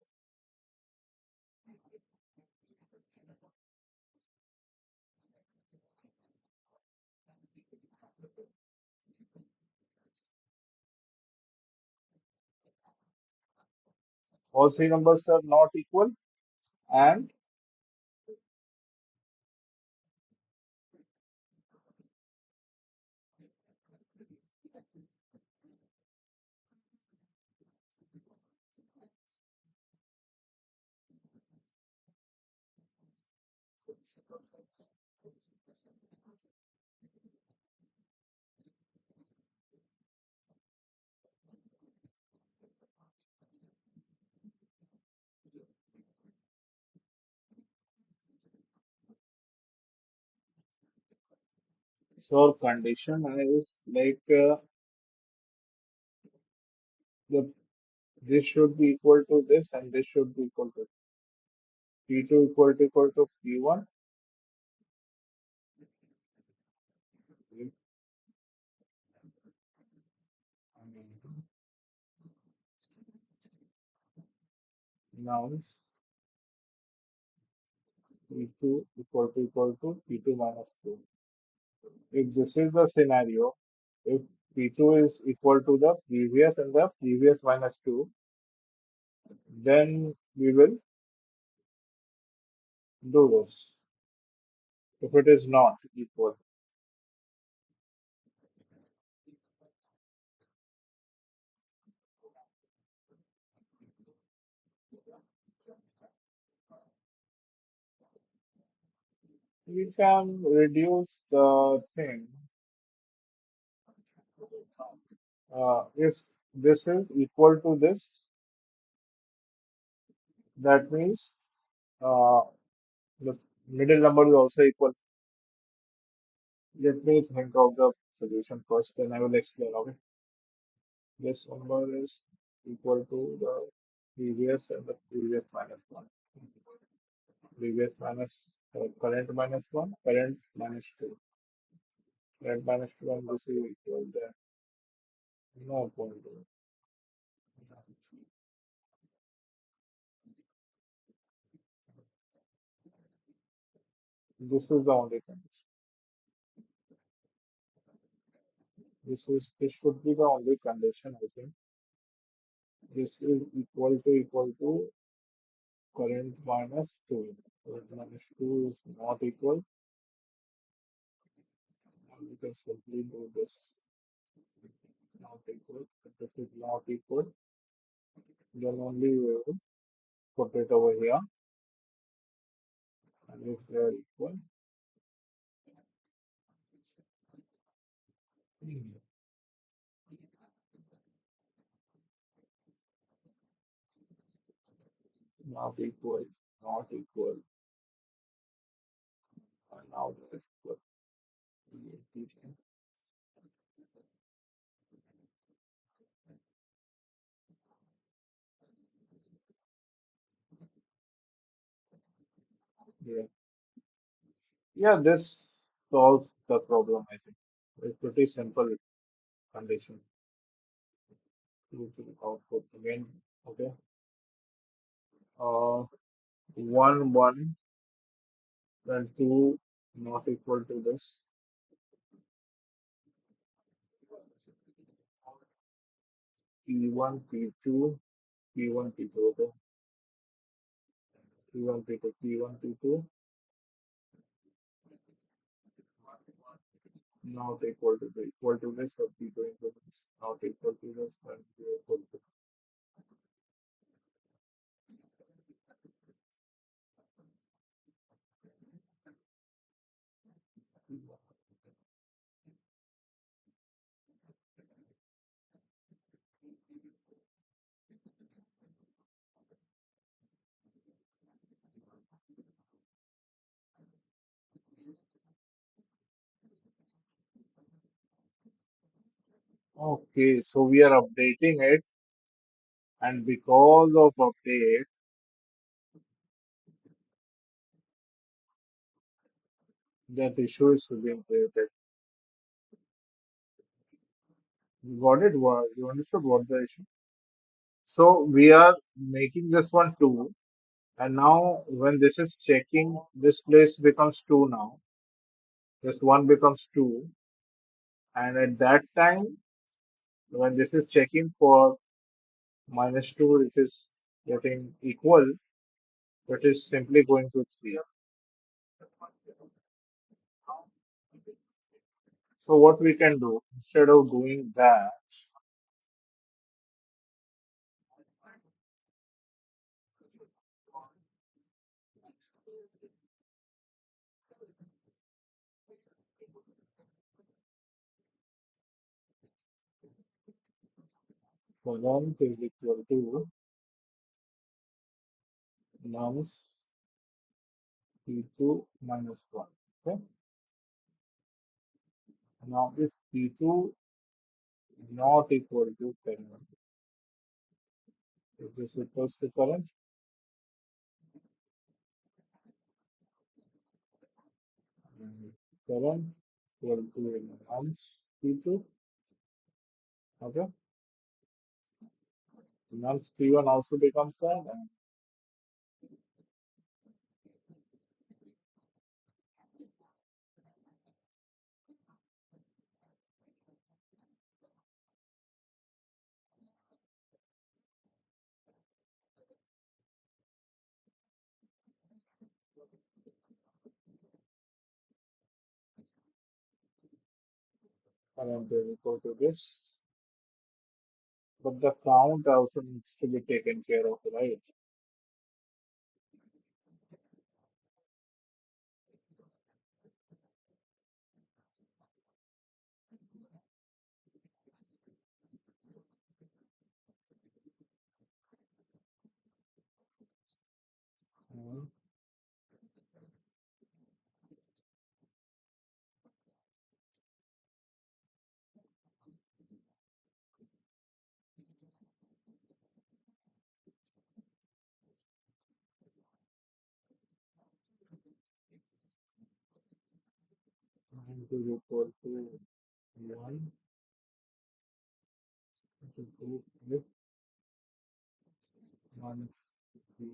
[SPEAKER 1] All three numbers are not equal, and So condition is like the this should be equal to this and this should be equal to P2 equal to P1. Now P2 equal to P2 minus 2. If this is the scenario, if P2 is equal to the previous and the previous minus 2, then we will do this. If it is not equal, we can reduce the thing. If this is equal to this, that means uh, the middle number is also equal. Let me think of the solution first, then I will explain. Okay, this number is equal to the previous and the previous minus one. Previous minus current minus one, current minus two. Current minus two and this is equal there. No point. This is the only condition. This should be the only condition, I think. This is equal to current minus 2. Current minus 2 is not equal. We can simply do this. Not equal. If this is not equal, then only we will put it over here. And if they are equal, not equal, not equal, and now they are equal. Yeah. Yeah, this solves the problem, I think. It's pretty simple condition to output again. Okay. 1, 1, then 2 not equal to this. P1, P2, P1, P2, okay. P1, P2, P1, P2 not equal to this or P2 equal to this, not equal to this, then equal to Okay, so we are updating it, and because of update, that issue is being created. You got it? You understood what the issue? So we are making this one 2, and now when this is checking, this place becomes 2 now. This 1 becomes 2, and at that time, when this is checking for minus 2, which is getting equal, which is simply going to 3. So what we can do, instead of doing that, For length is equal to nums p2 minus 1. Okay. Now if p2 not equal to current, if this equals to current, and current equal to nums p2. Okay. Nums p1 also becomes that, current is equal to this. But the count also needs to be taken care of, right? Mm. Nine is equal to 1, equal to 1,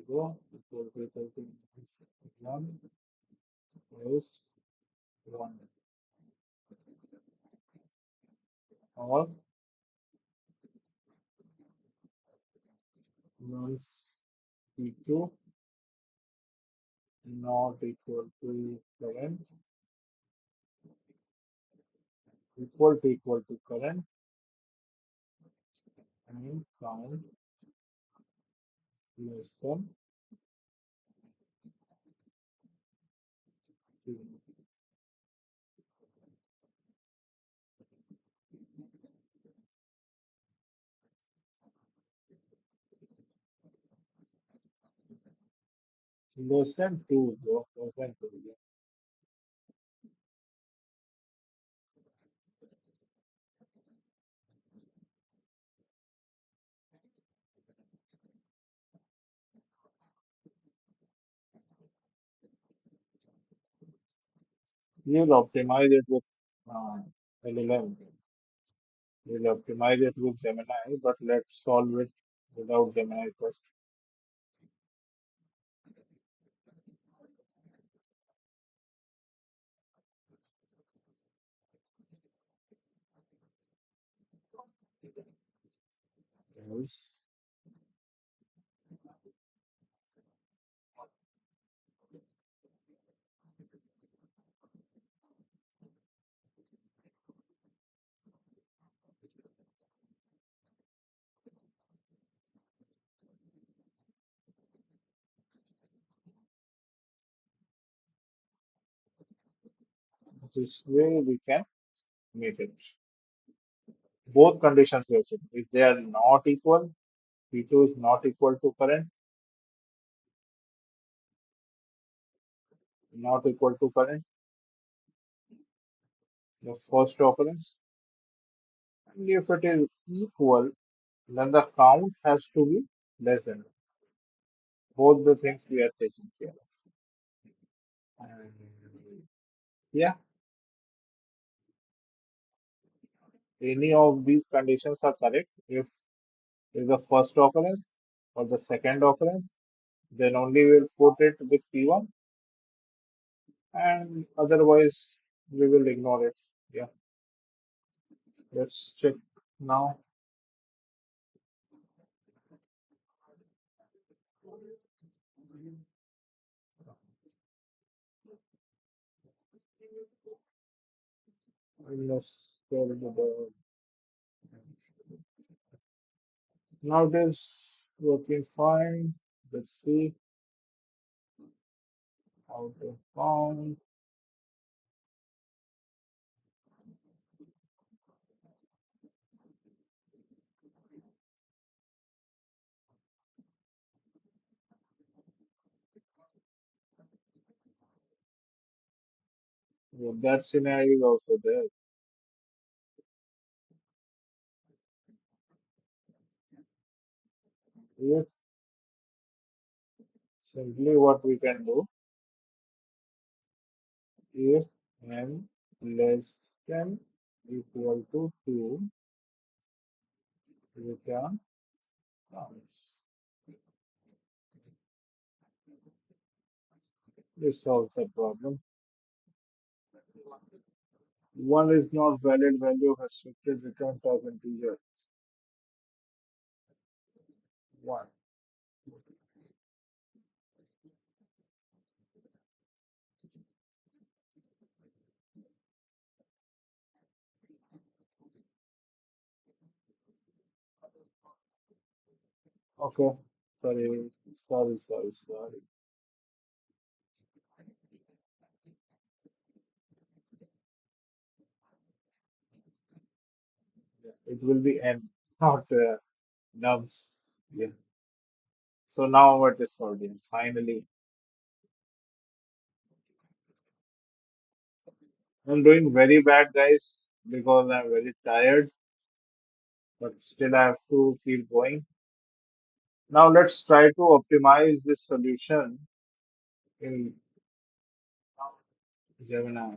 [SPEAKER 1] 0, equal to 1 is 1. Or nums p2 not equal to current, equal to current, and count less than 2. Less than 2, bro. Less than 2. You'll optimize it with LLM. We'll optimize it with Gemini, but let's solve it without Gemini first. Else, this way we can meet it. Both conditions we have seen. If they are not equal, P2 is not equal to current, not equal to current, the first occurrence. And if it is equal, then the count has to be less than. Both the things we are taking care of. And yeah, any of these conditions are correct. If is the first occurrence or the second occurrence, then only we'll put it with P1, and otherwise we will ignore it. Yeah, let's check now. Let's go to the now it is working fine. Let's see how to found. So that scenario is also there. If simply what we can do, if n less than equal to 2, we can counts. This solves the problem. One is not valid value of restricted return type integer. One. Okay. Sorry, sorry. It will be n, not nubs. Yeah. So now what is solving? Finally, I'm doing very bad, guys, because I'm very tired, but still I have to keep going. Now let's try to optimize this solution in Gemini.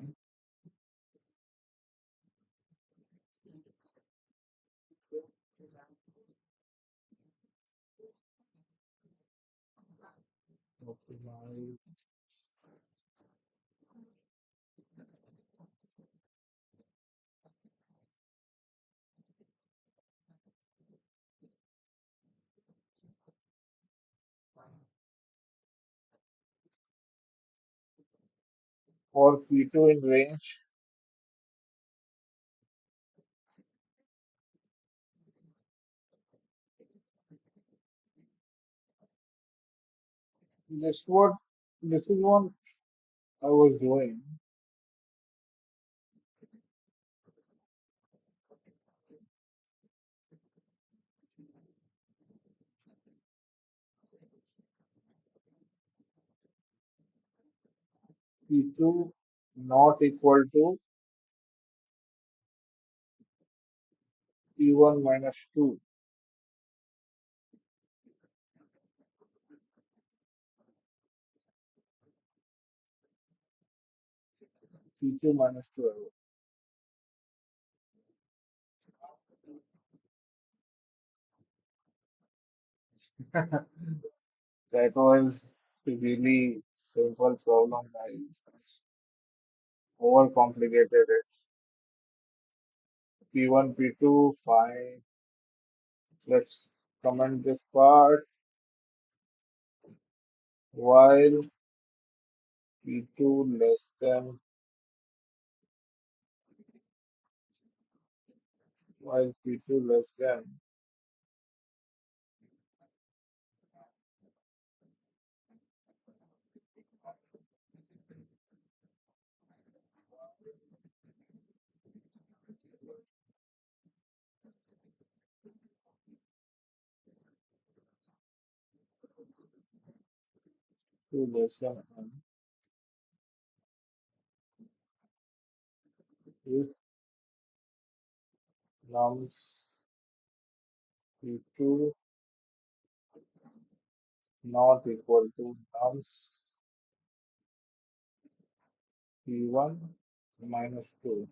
[SPEAKER 1] Optimize for P2 in range. This what this is what I was doing. P2 not equal to P1 minus 2. P2 minus 2. That was really simple problem, guys. Overcomplicated it. P1, P2, fine. Let's comment this part. While P2 less than while P2 less than 2 less than n, if nums P2 not equal to nums P1 minus 2.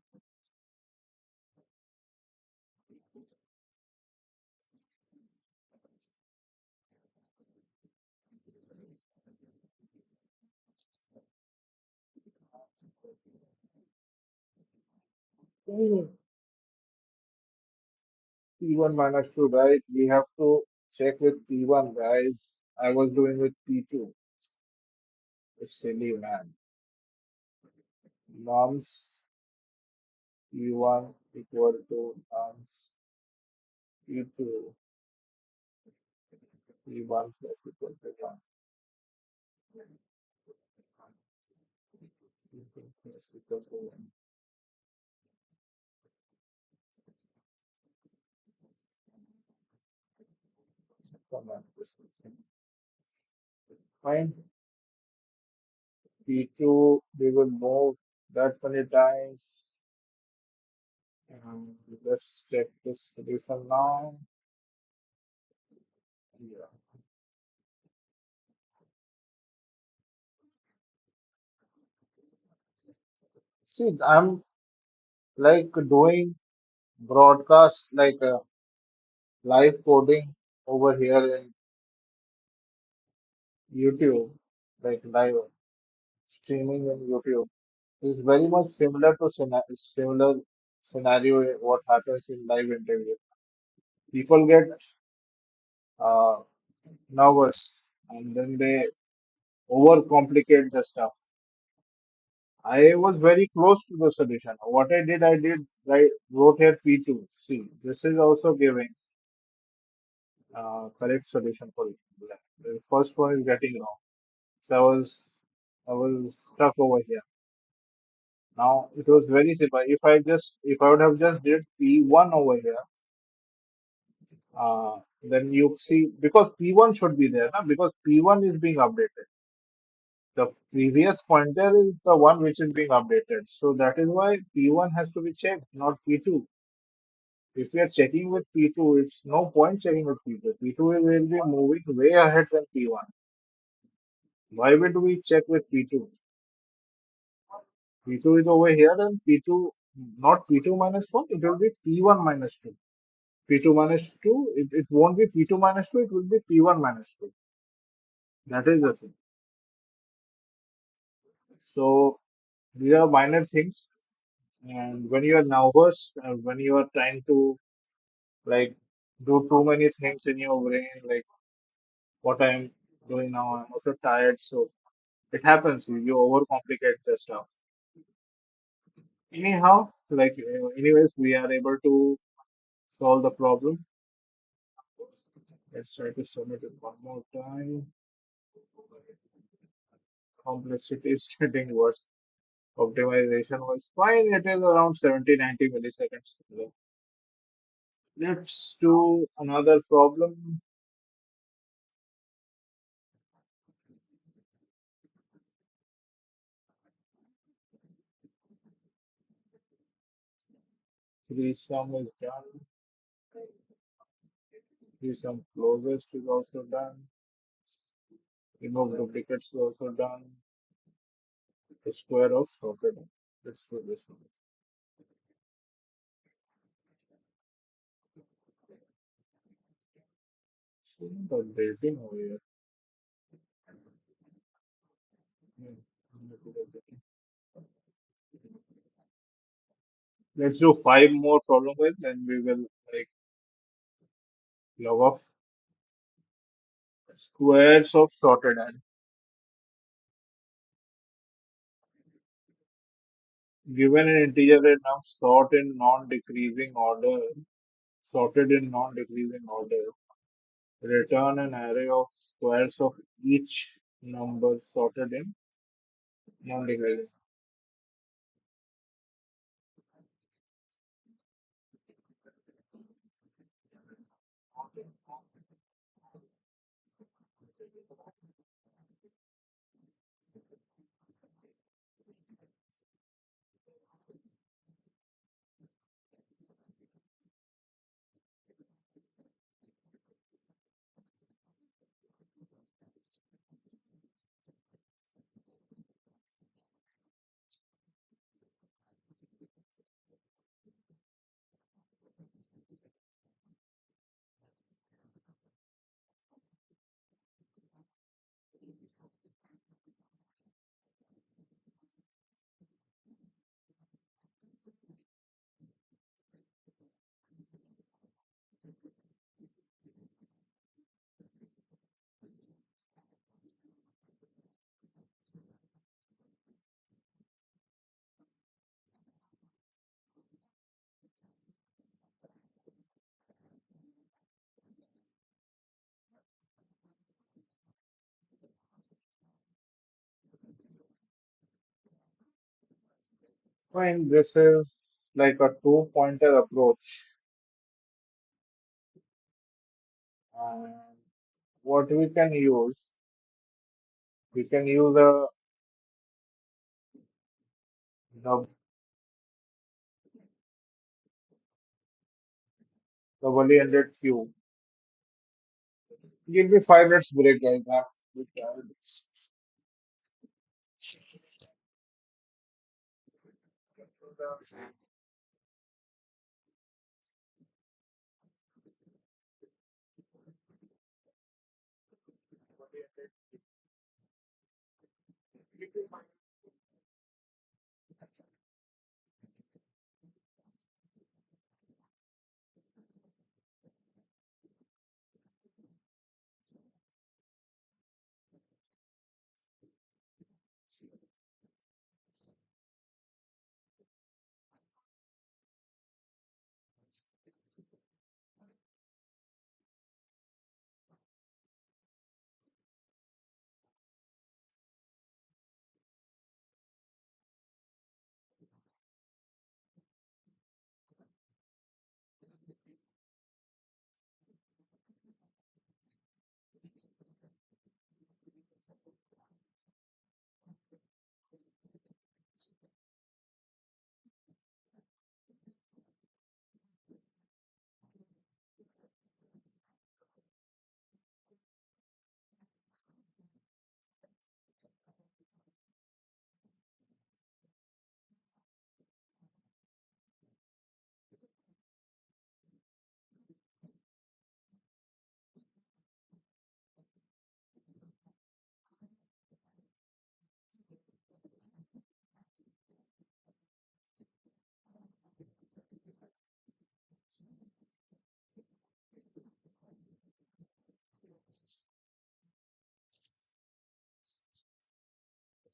[SPEAKER 1] P1 minus 2, right? We have to check with P1, guys. I was doing with P2. It's silly, man. Nums P1 equal to nums P2 P1 plus equal to 1. P2 plus equal to 1. Come on, this is fine. P2, we will move that many times. And let's check this solution now. Yeah. See, I'm like doing broadcast like live coding over here in YouTube, like live streaming in YouTube. Is very much similar to similar scenario what happens in live interview. People get uh, nervous and then they overcomplicate the stuff. I was very close to the solution. What I did, I wrote here P2. See, this is also giving correct solution for it. The first one is getting wrong. So I was stuck over here. Now it was very simple. If I would have just did P1 over here, then you see because P1 should be there, na? Because P1 is being updated. The previous pointer is the one which is being updated. So that is why P1 has to be checked, not P2. If we are checking with P2, it's no point checking with P2. P2 will be moving way ahead than P1. Why would we check with P2? P2 is over here and P2, not P2 minus 1, it will be P1 minus 2. P2 minus 2, it won't be P2 minus 2, it will be P1 minus 2. That is the thing. So these are minor things. And when you are nervous, when you are trying to like do too many things in your brain, like what I'm doing now, I'm also tired. So it happens. You overcomplicate the stuff. Anyhow, anyways, we are able to solve the problem. Let's try to submit it one more time. Complexity is getting worse. Optimization was fine. It is around 70-90 milliseconds. Let's do another problem. Three sum is done. Three sum closest is also done. Remove duplicates is also done. The square of sorted. Let's do this one. So the building over here. Hmm, I'm gonna do the building. Let's do five more problem with, then we will like log off squares of sorted and given an integer and now sorted in non-decreasing order, return an array of squares of each number sorted in non-decreasing. Fine, this is like a two-pointer approach. And what we can use a Dou- Doubly ended Q. Give me 5 minutes break, guys. I'm a bit tired.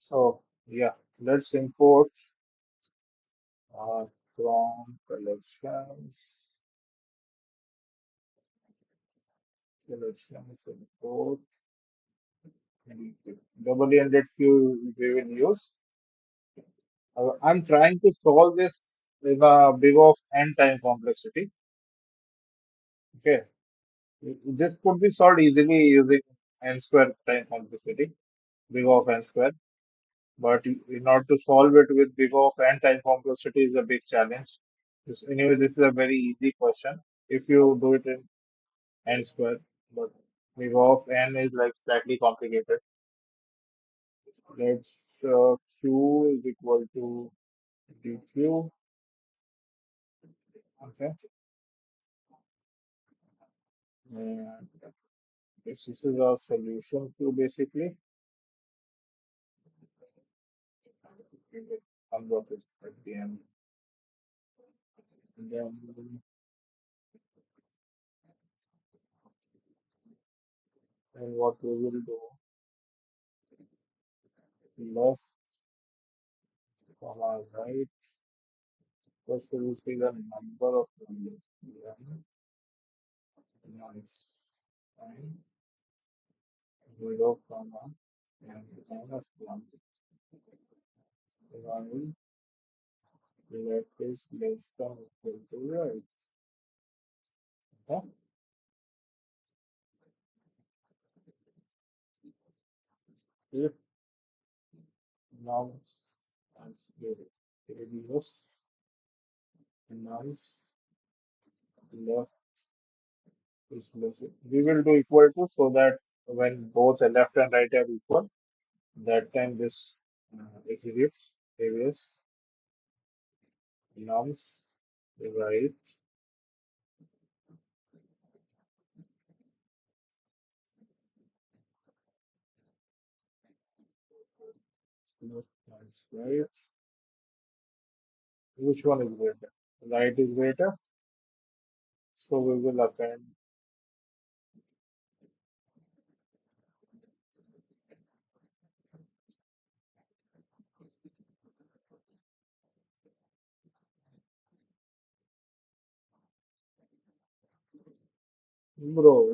[SPEAKER 1] So, yeah, let's import from collections import doubly ended Q we will use. I'm trying to solve this in a big of n time complexity. Okay, this could be solved easily using n square time complexity, big of n square. But in order to solve it with big of n time complexity is a big challenge. Anyway, this is a very easy question if you do it in n square. But big of n is like slightly complicated. Let's q is equal to dq. Okay, and this is our solution q basically. Convert it at the end. And then and what we will do, left comma right. First we will see the number of numbers. Then nice. And 0 comma and minus 1 while left is less than equal to right. Okay? If nouns and zero, radius nouns left is less. We will do equal to so that when both the left and right are equal, that time this exhibits various nouns right left and right. Which one is greater? Right is greater, so we will append. Bro,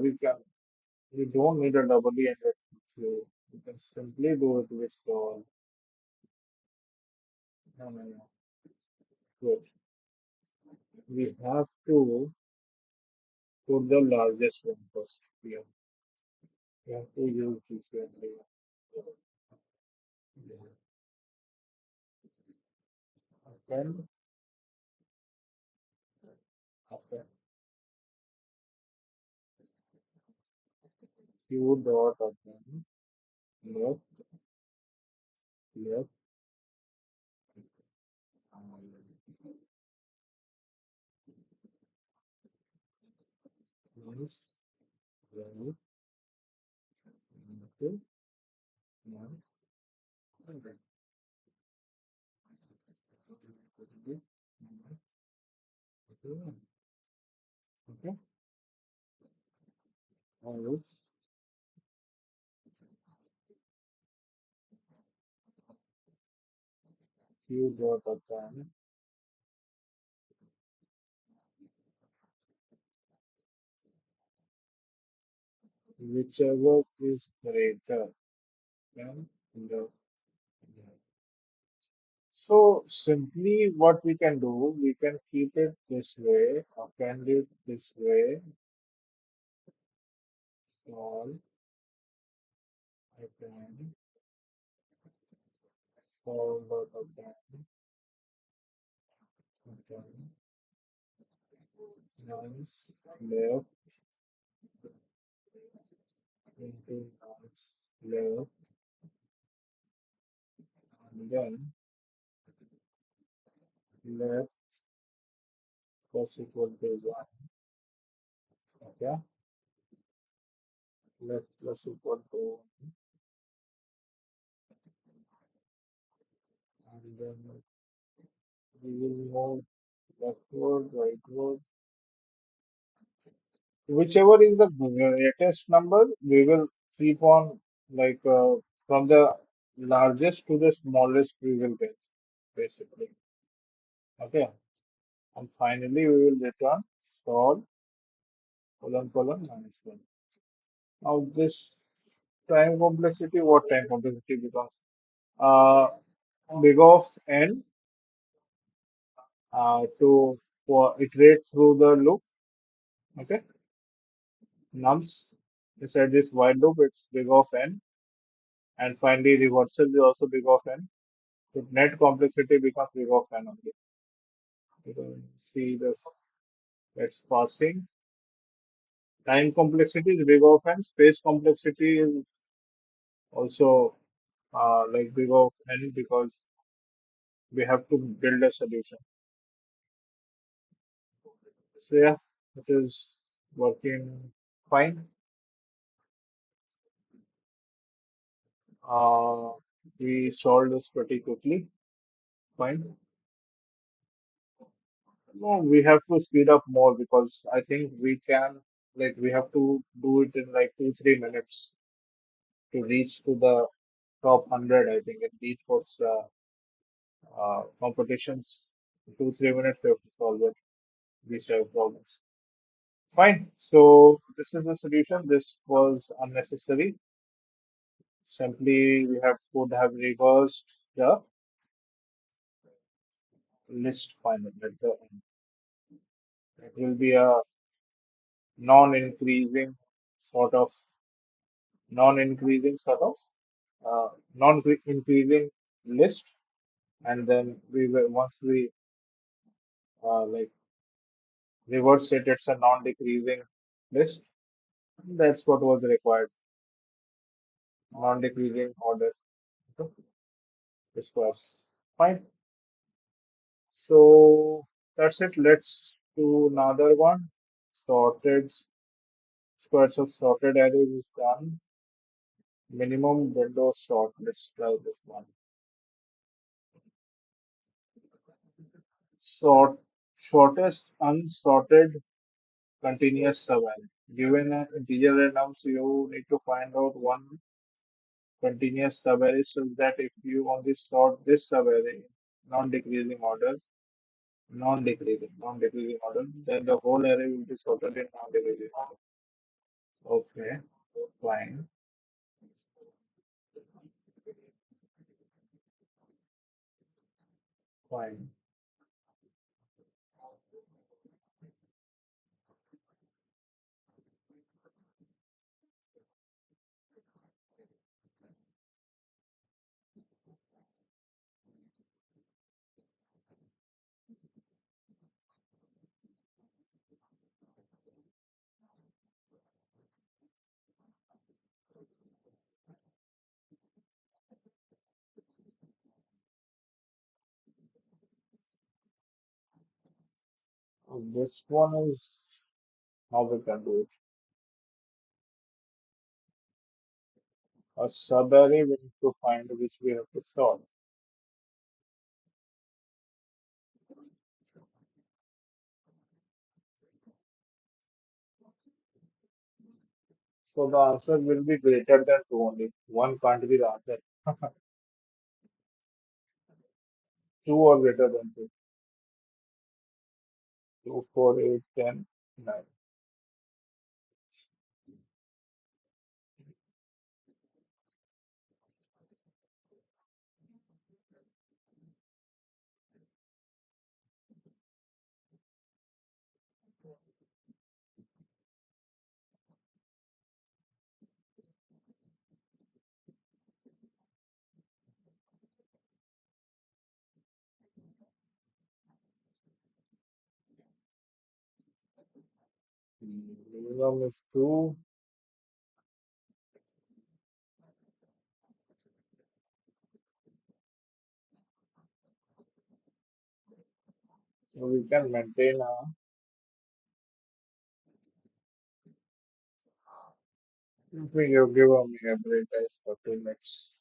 [SPEAKER 1] we don't need a doubly ended flow. We can simply do it with all. No, no, no. Good. We have to put the largest one first here. We have to use this one here. Then, okay, Q dot append left, left, yes, right, okay, now, okay, okay, okay, else Q dot append whichever is greater than the. So simply what we can do, we can keep it this way, append it this way, solve, append, solve dot append, append, nice, left, into nice, left, and then left plus equal to 1, okay, left plus equal to 1, and then we will move leftward, rightward, whichever is the greatest number, we will keep on like from the largest to the smallest we will get basically. Okay, and finally we will return solve colon minus one. Now this time complexity, what time complexity becomes? Uh, big of n to for iterate through the loop. Okay, nums inside this while loop, it's big of n, and finally reversal is also big of n. So net complexity becomes big of n only. You can see this. It's passing. Time complexity is big of n. Space complexity is also like big of n because we have to build a solution. So yeah, it is working fine. Uh, we solved this pretty quickly. Fine. No, we have to speed up more because I think we can, like, we have to do it in like 2-3 minutes to reach to the top 100. I think in each course competitions, 2-3 minutes we have to solve it. These type of problems. Fine. So this is the solution. This was unnecessary. Simply we have could have reversed the list finally at the end. It will be a non-increasing sort of non-increasing sort of non-increasing list, and then we will once we like reverse it, it's a non-decreasing list. That's what was required. Non-decreasing order. Okay, this was fine. So that's it. Let's do another one. Sorted squares of sorted arrays is done. Minimum window sort. Let's try this one. Sort shortest unsorted continuous subarray. Given an integer random, so you need to find out one continuous subarray so that if you only sort this subarray non-decreasing order, non-decreasing order, then the whole array will be sorted in non-decreasing order. Okay, fine, fine. This one is how we can do it. A subarray we need to find which we have to sort. So the answer will be greater than 2 only. 1 can't be the answer. 2 or greater than 2. 2, 4, 8, 10, 9. Minimum is 2. So we can maintain a. If we give me a break as for 2 minutes.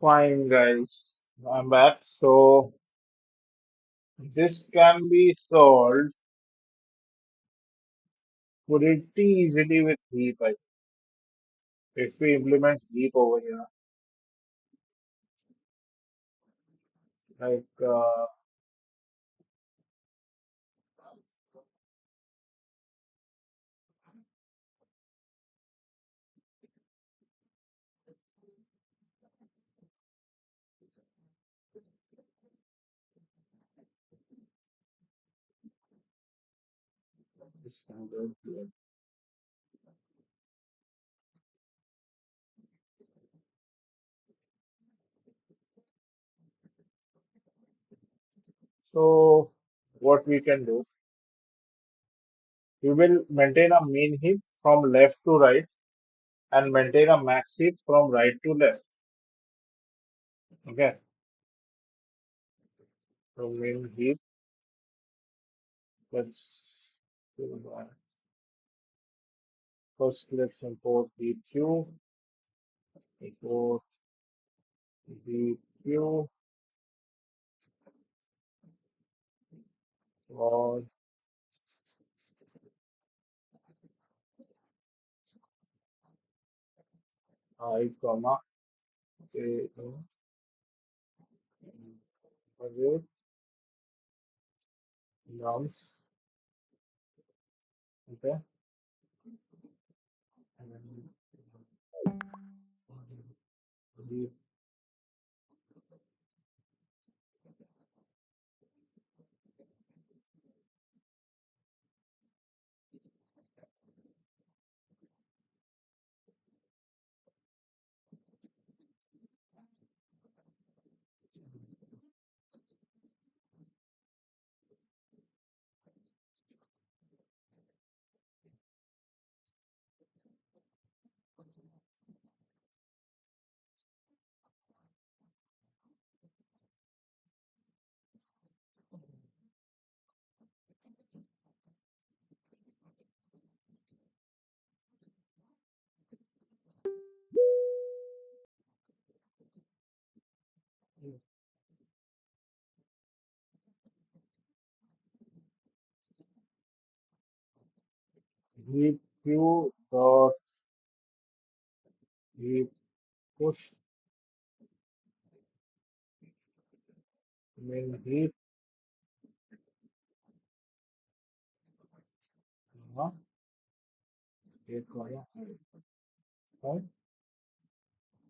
[SPEAKER 1] Fine, guys. I'm back. So this can be solved pretty easily with heap. If we implement heap over here, like this can go here. So what we can do, we will maintain a min heap from left to right and maintain a max heap from right to left. Okay. So min heap, let's do that. First, let's import heap q, import heap q or I comma j array nums. Okay. And heap heap q dot heap push min heap comma a comma I. Right?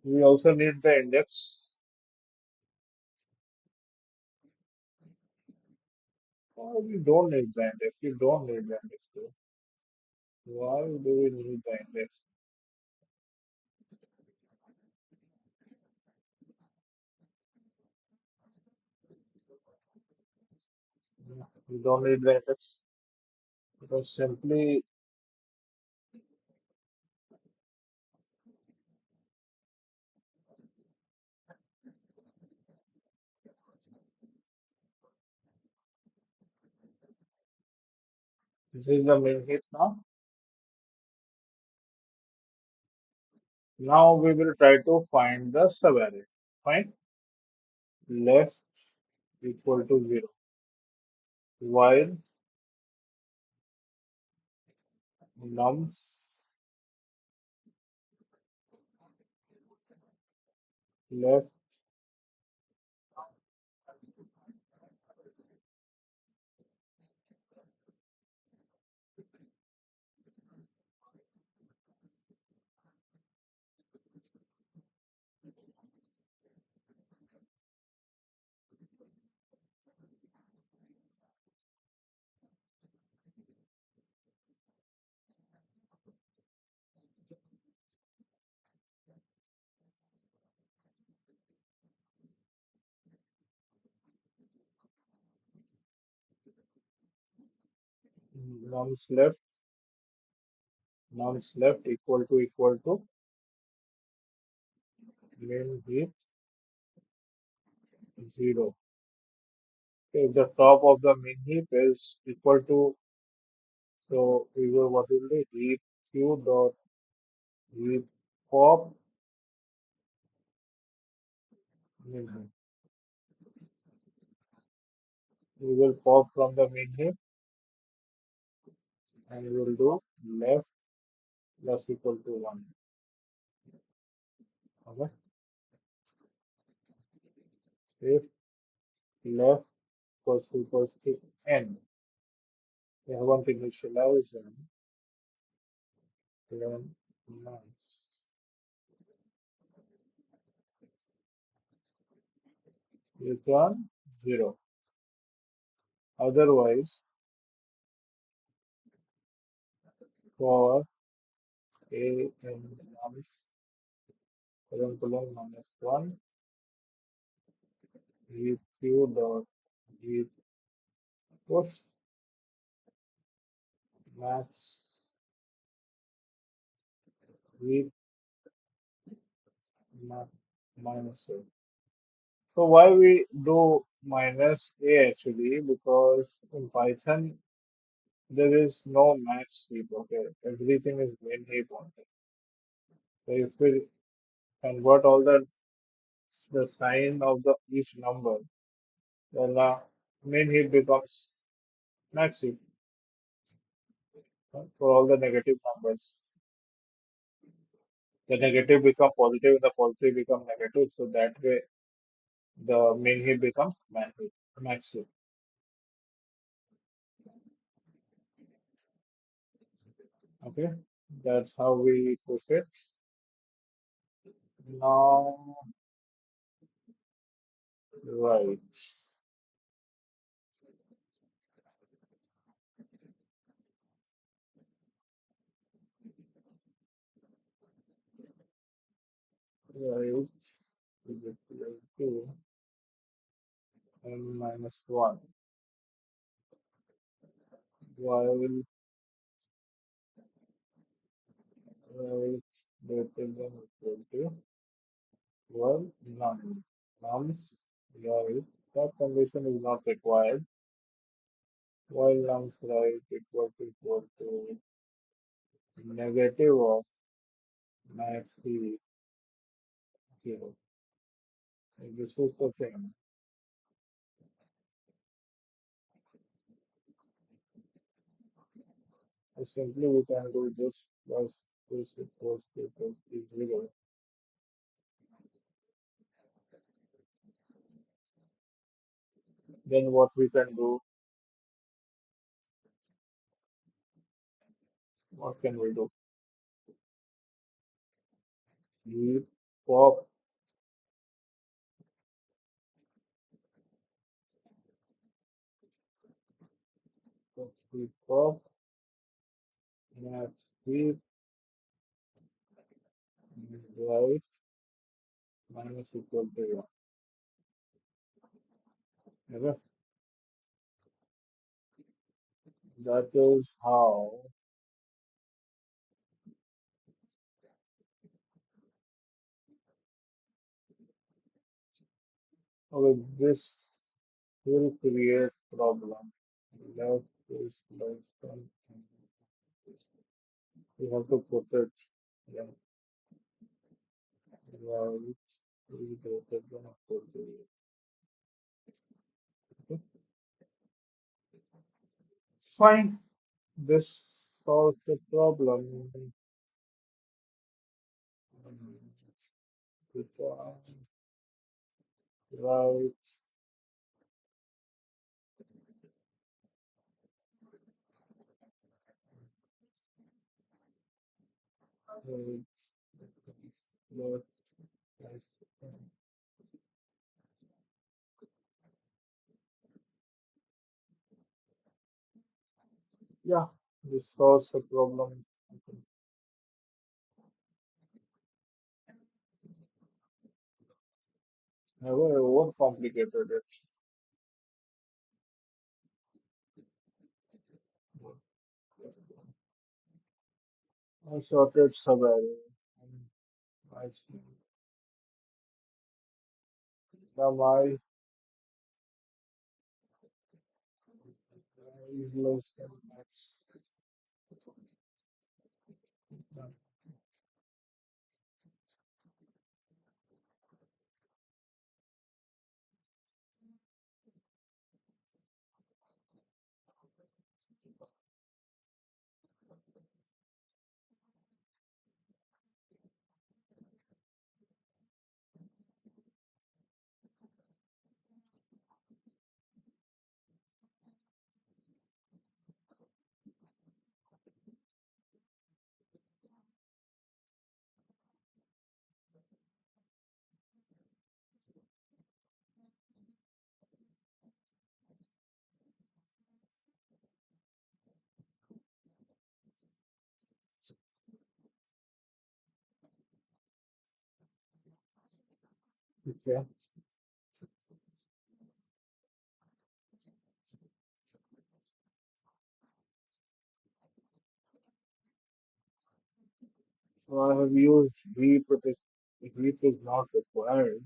[SPEAKER 1] We also need the index. Oh, we don't need the index. You don't need the index. Too. Why do we need the index? We don't need the index because simply this is the main heap now. Now we will try to find the subarray. Fine. Left equal to 0. While nums left nums left equal to main heap 0. If the top of the main heap is equal to, so we will what will do heap q dot heap pop main heap. We will pop from the main heap and we will do left plus equal to 1. Okay. If left equals to n, we want to initialize n months. Return 0. Otherwise, for a n months colon minus 1, heap q dot heap push max heap minus a. So why we do minus a actually? Because in Python there is no max heap. Okay, everything is main heap only. So if we convert all the sign of the each number, then the main heap becomes max heap for all the negative numbers. The negative become positive, the positive become negative. So that way the main heap becomes max heap. Okay, that's how we push it. Now, right, right is equal to n minus 1, while right greater than equal to 1 num. Nums, right, that condition is not required, while nums right equal to negative of max heap 0. This is the thing. Simply we can do this plus this equals to plus is 0. Then what we can do, what can we do? We pop, we pop max speed right minus equal to 1. Okay? That is how this will create problem. Left is less than. We have to put it, yeah, right, is greater than equal to 8. Okay? Fine. This solves the problem. Define, right, right, left, yes. Yeah, this solves the problem. Never overcomplicated it. I sorted Subarray. I see. Now my is less than max. Okay. So I have used heap. Heap is not required.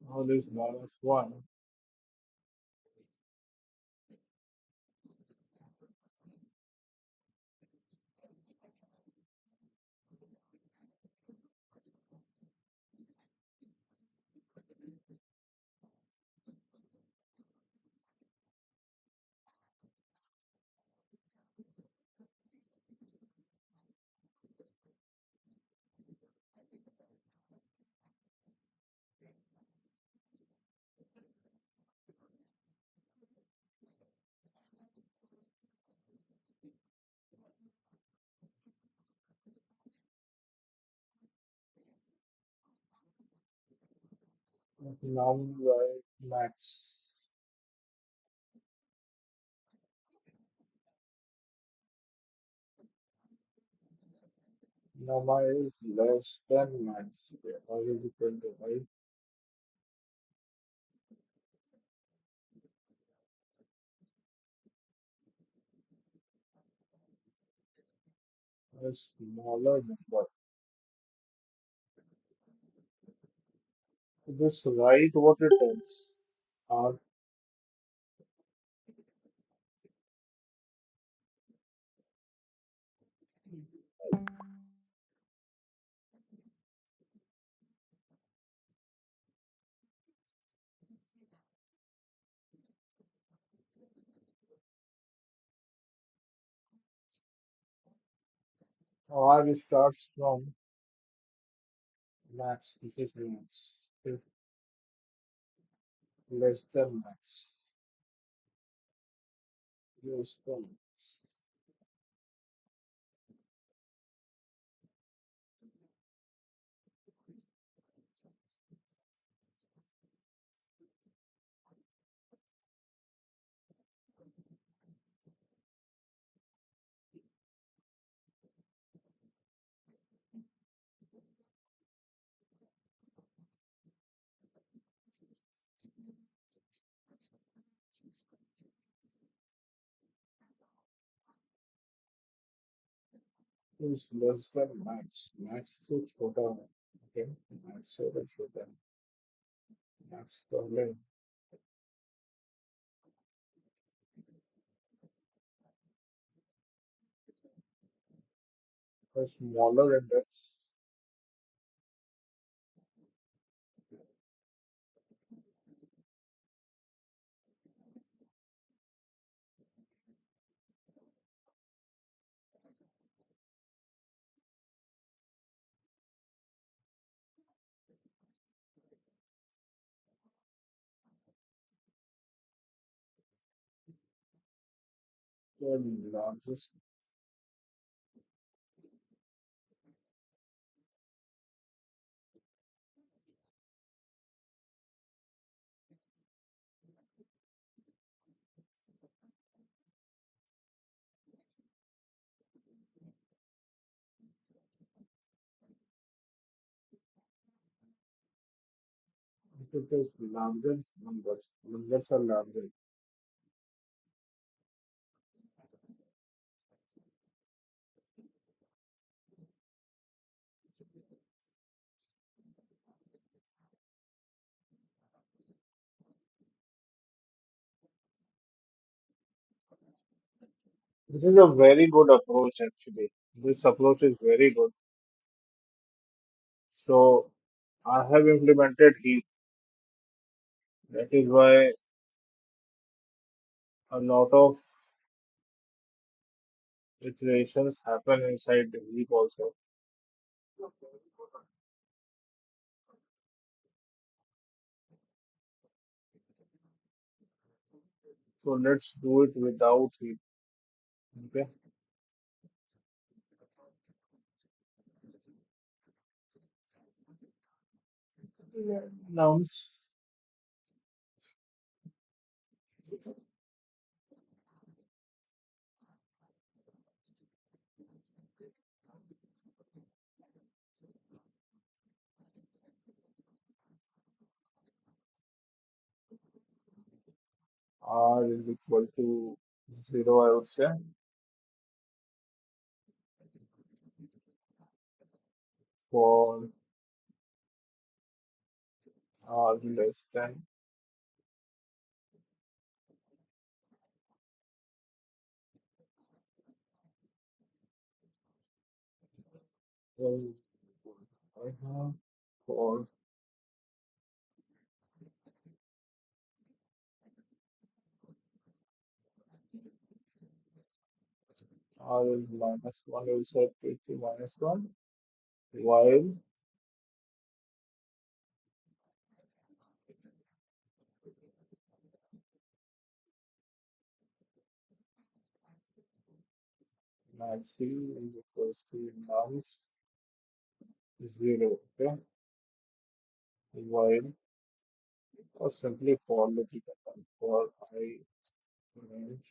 [SPEAKER 1] Now this -1. Now right max. Now is less than max. Yeah, how is equal to right? A smaller number. This right what it is. R R starts from max. This is max. If less than max, less than max. Is less than max. Max to छोटा है. Okay. Max से छोटा है. Max problem. A smaller index. The largest. If it is largest numbers. Numbers are larger. This is a very good approach actually. This approach is very good. So I have implemented heap. That is why a lot of iterations happen inside the heap also. So let's do it without heap. Okay. Nouns R is equal to 0, I would say, for R less than I have for R is minus 1, we set it to minus 1, while maxi is equals to nouns 0. Okay. While or simply for loop we can run for I range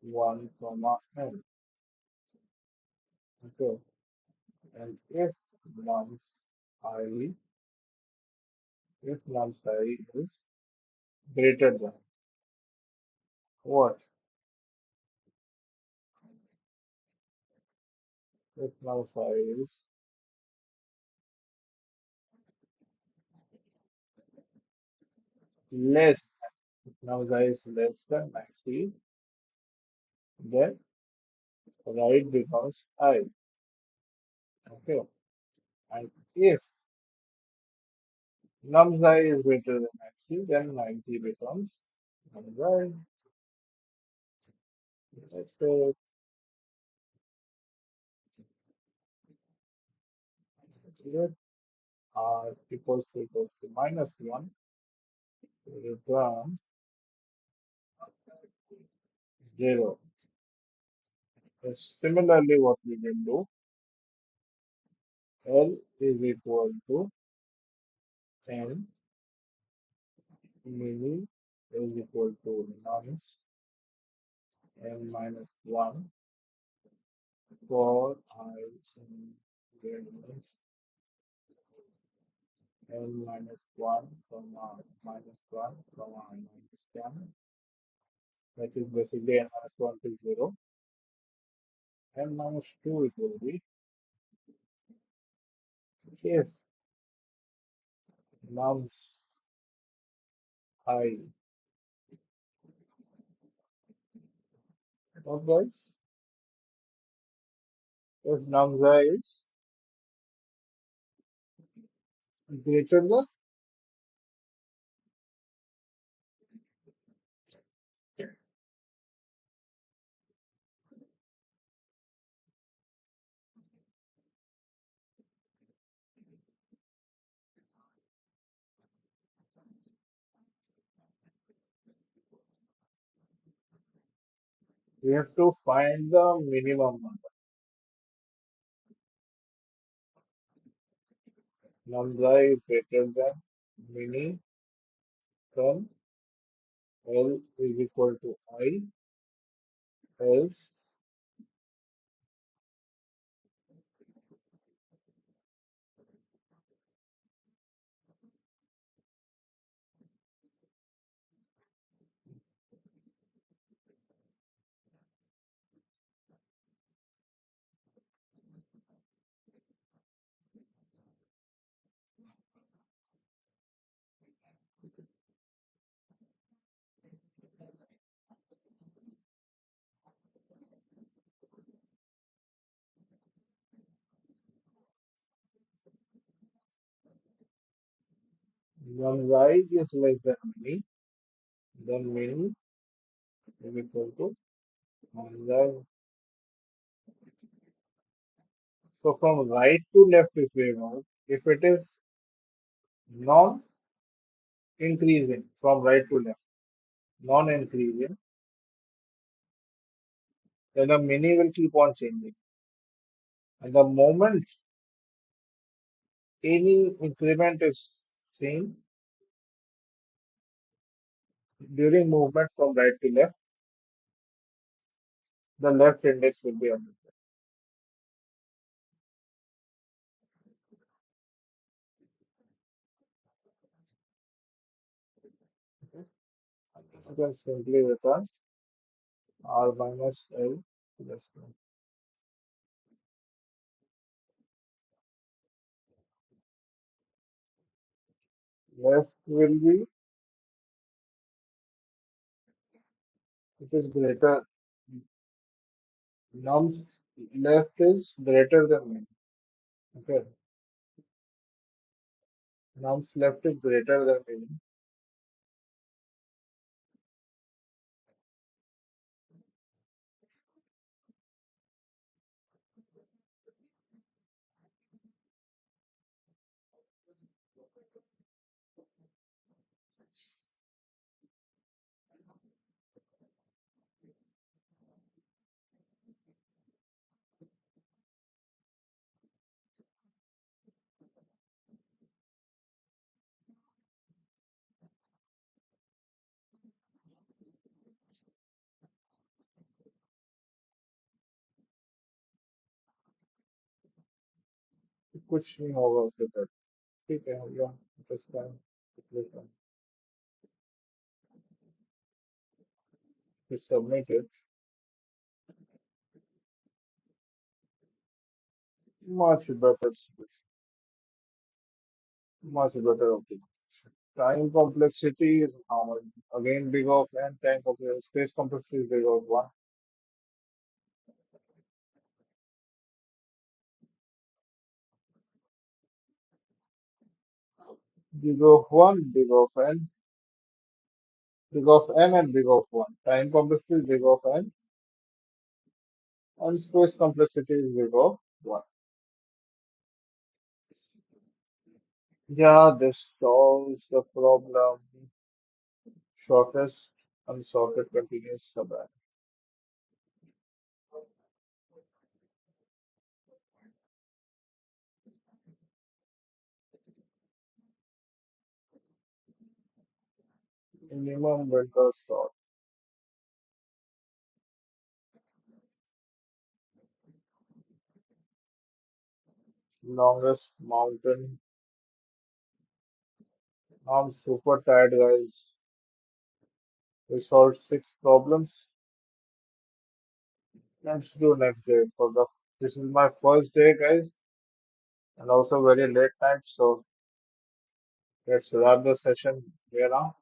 [SPEAKER 1] 1 comma n. Okay. And i if nums I is greater than what? If nums I is less, if nums I is less than maxi, then right becomes I. Okay. And if nums I is greater than maxi, then 90 becomes nums I. That's it. Here r equals to -1, return 0. Similarly, what we can do, L is equal to n, mini is equal to nums n minus 1 for I in variance n minus 1 from r minus 1 from r minus 1. That is basically n minus 1 to 0. N minus 2 it will be if nums I, what guys? If nums I is greater than, we have to find the minimum number. Nums I is greater than mini, then L is equal to I, else nums I is less than mini, then mini is equal to nums I. So from right to left, if we move, if it is non-increasing from right to left, non-increasing, then the mini will keep on changing. And the moment any increment is seen during movement from right to left, the left index will be updated. Okay. You can simply return r minus L plus 1. Left will be, it is greater, nums left is greater than min. Okay, nums left is greater than min. कुछ नहीं होगा उसके तक ठीक है हो गया this time is submitted much better solution, much better optimization. Time complexity is how much? Again big of n, time complexity, space complexity is big of 1. Big of 1, big of n, big of n and big of 1. Time complexity is big of n and space complexity is big of 1. Yeah, this solves the problem. Shortest unsorted continuous subarray. Minimum window sort. Longest mountain. I'm super tired, guys. We solved six problems. Let's do next day for the. This is my first day, guys, and also very late night. So let's wrap the session here now.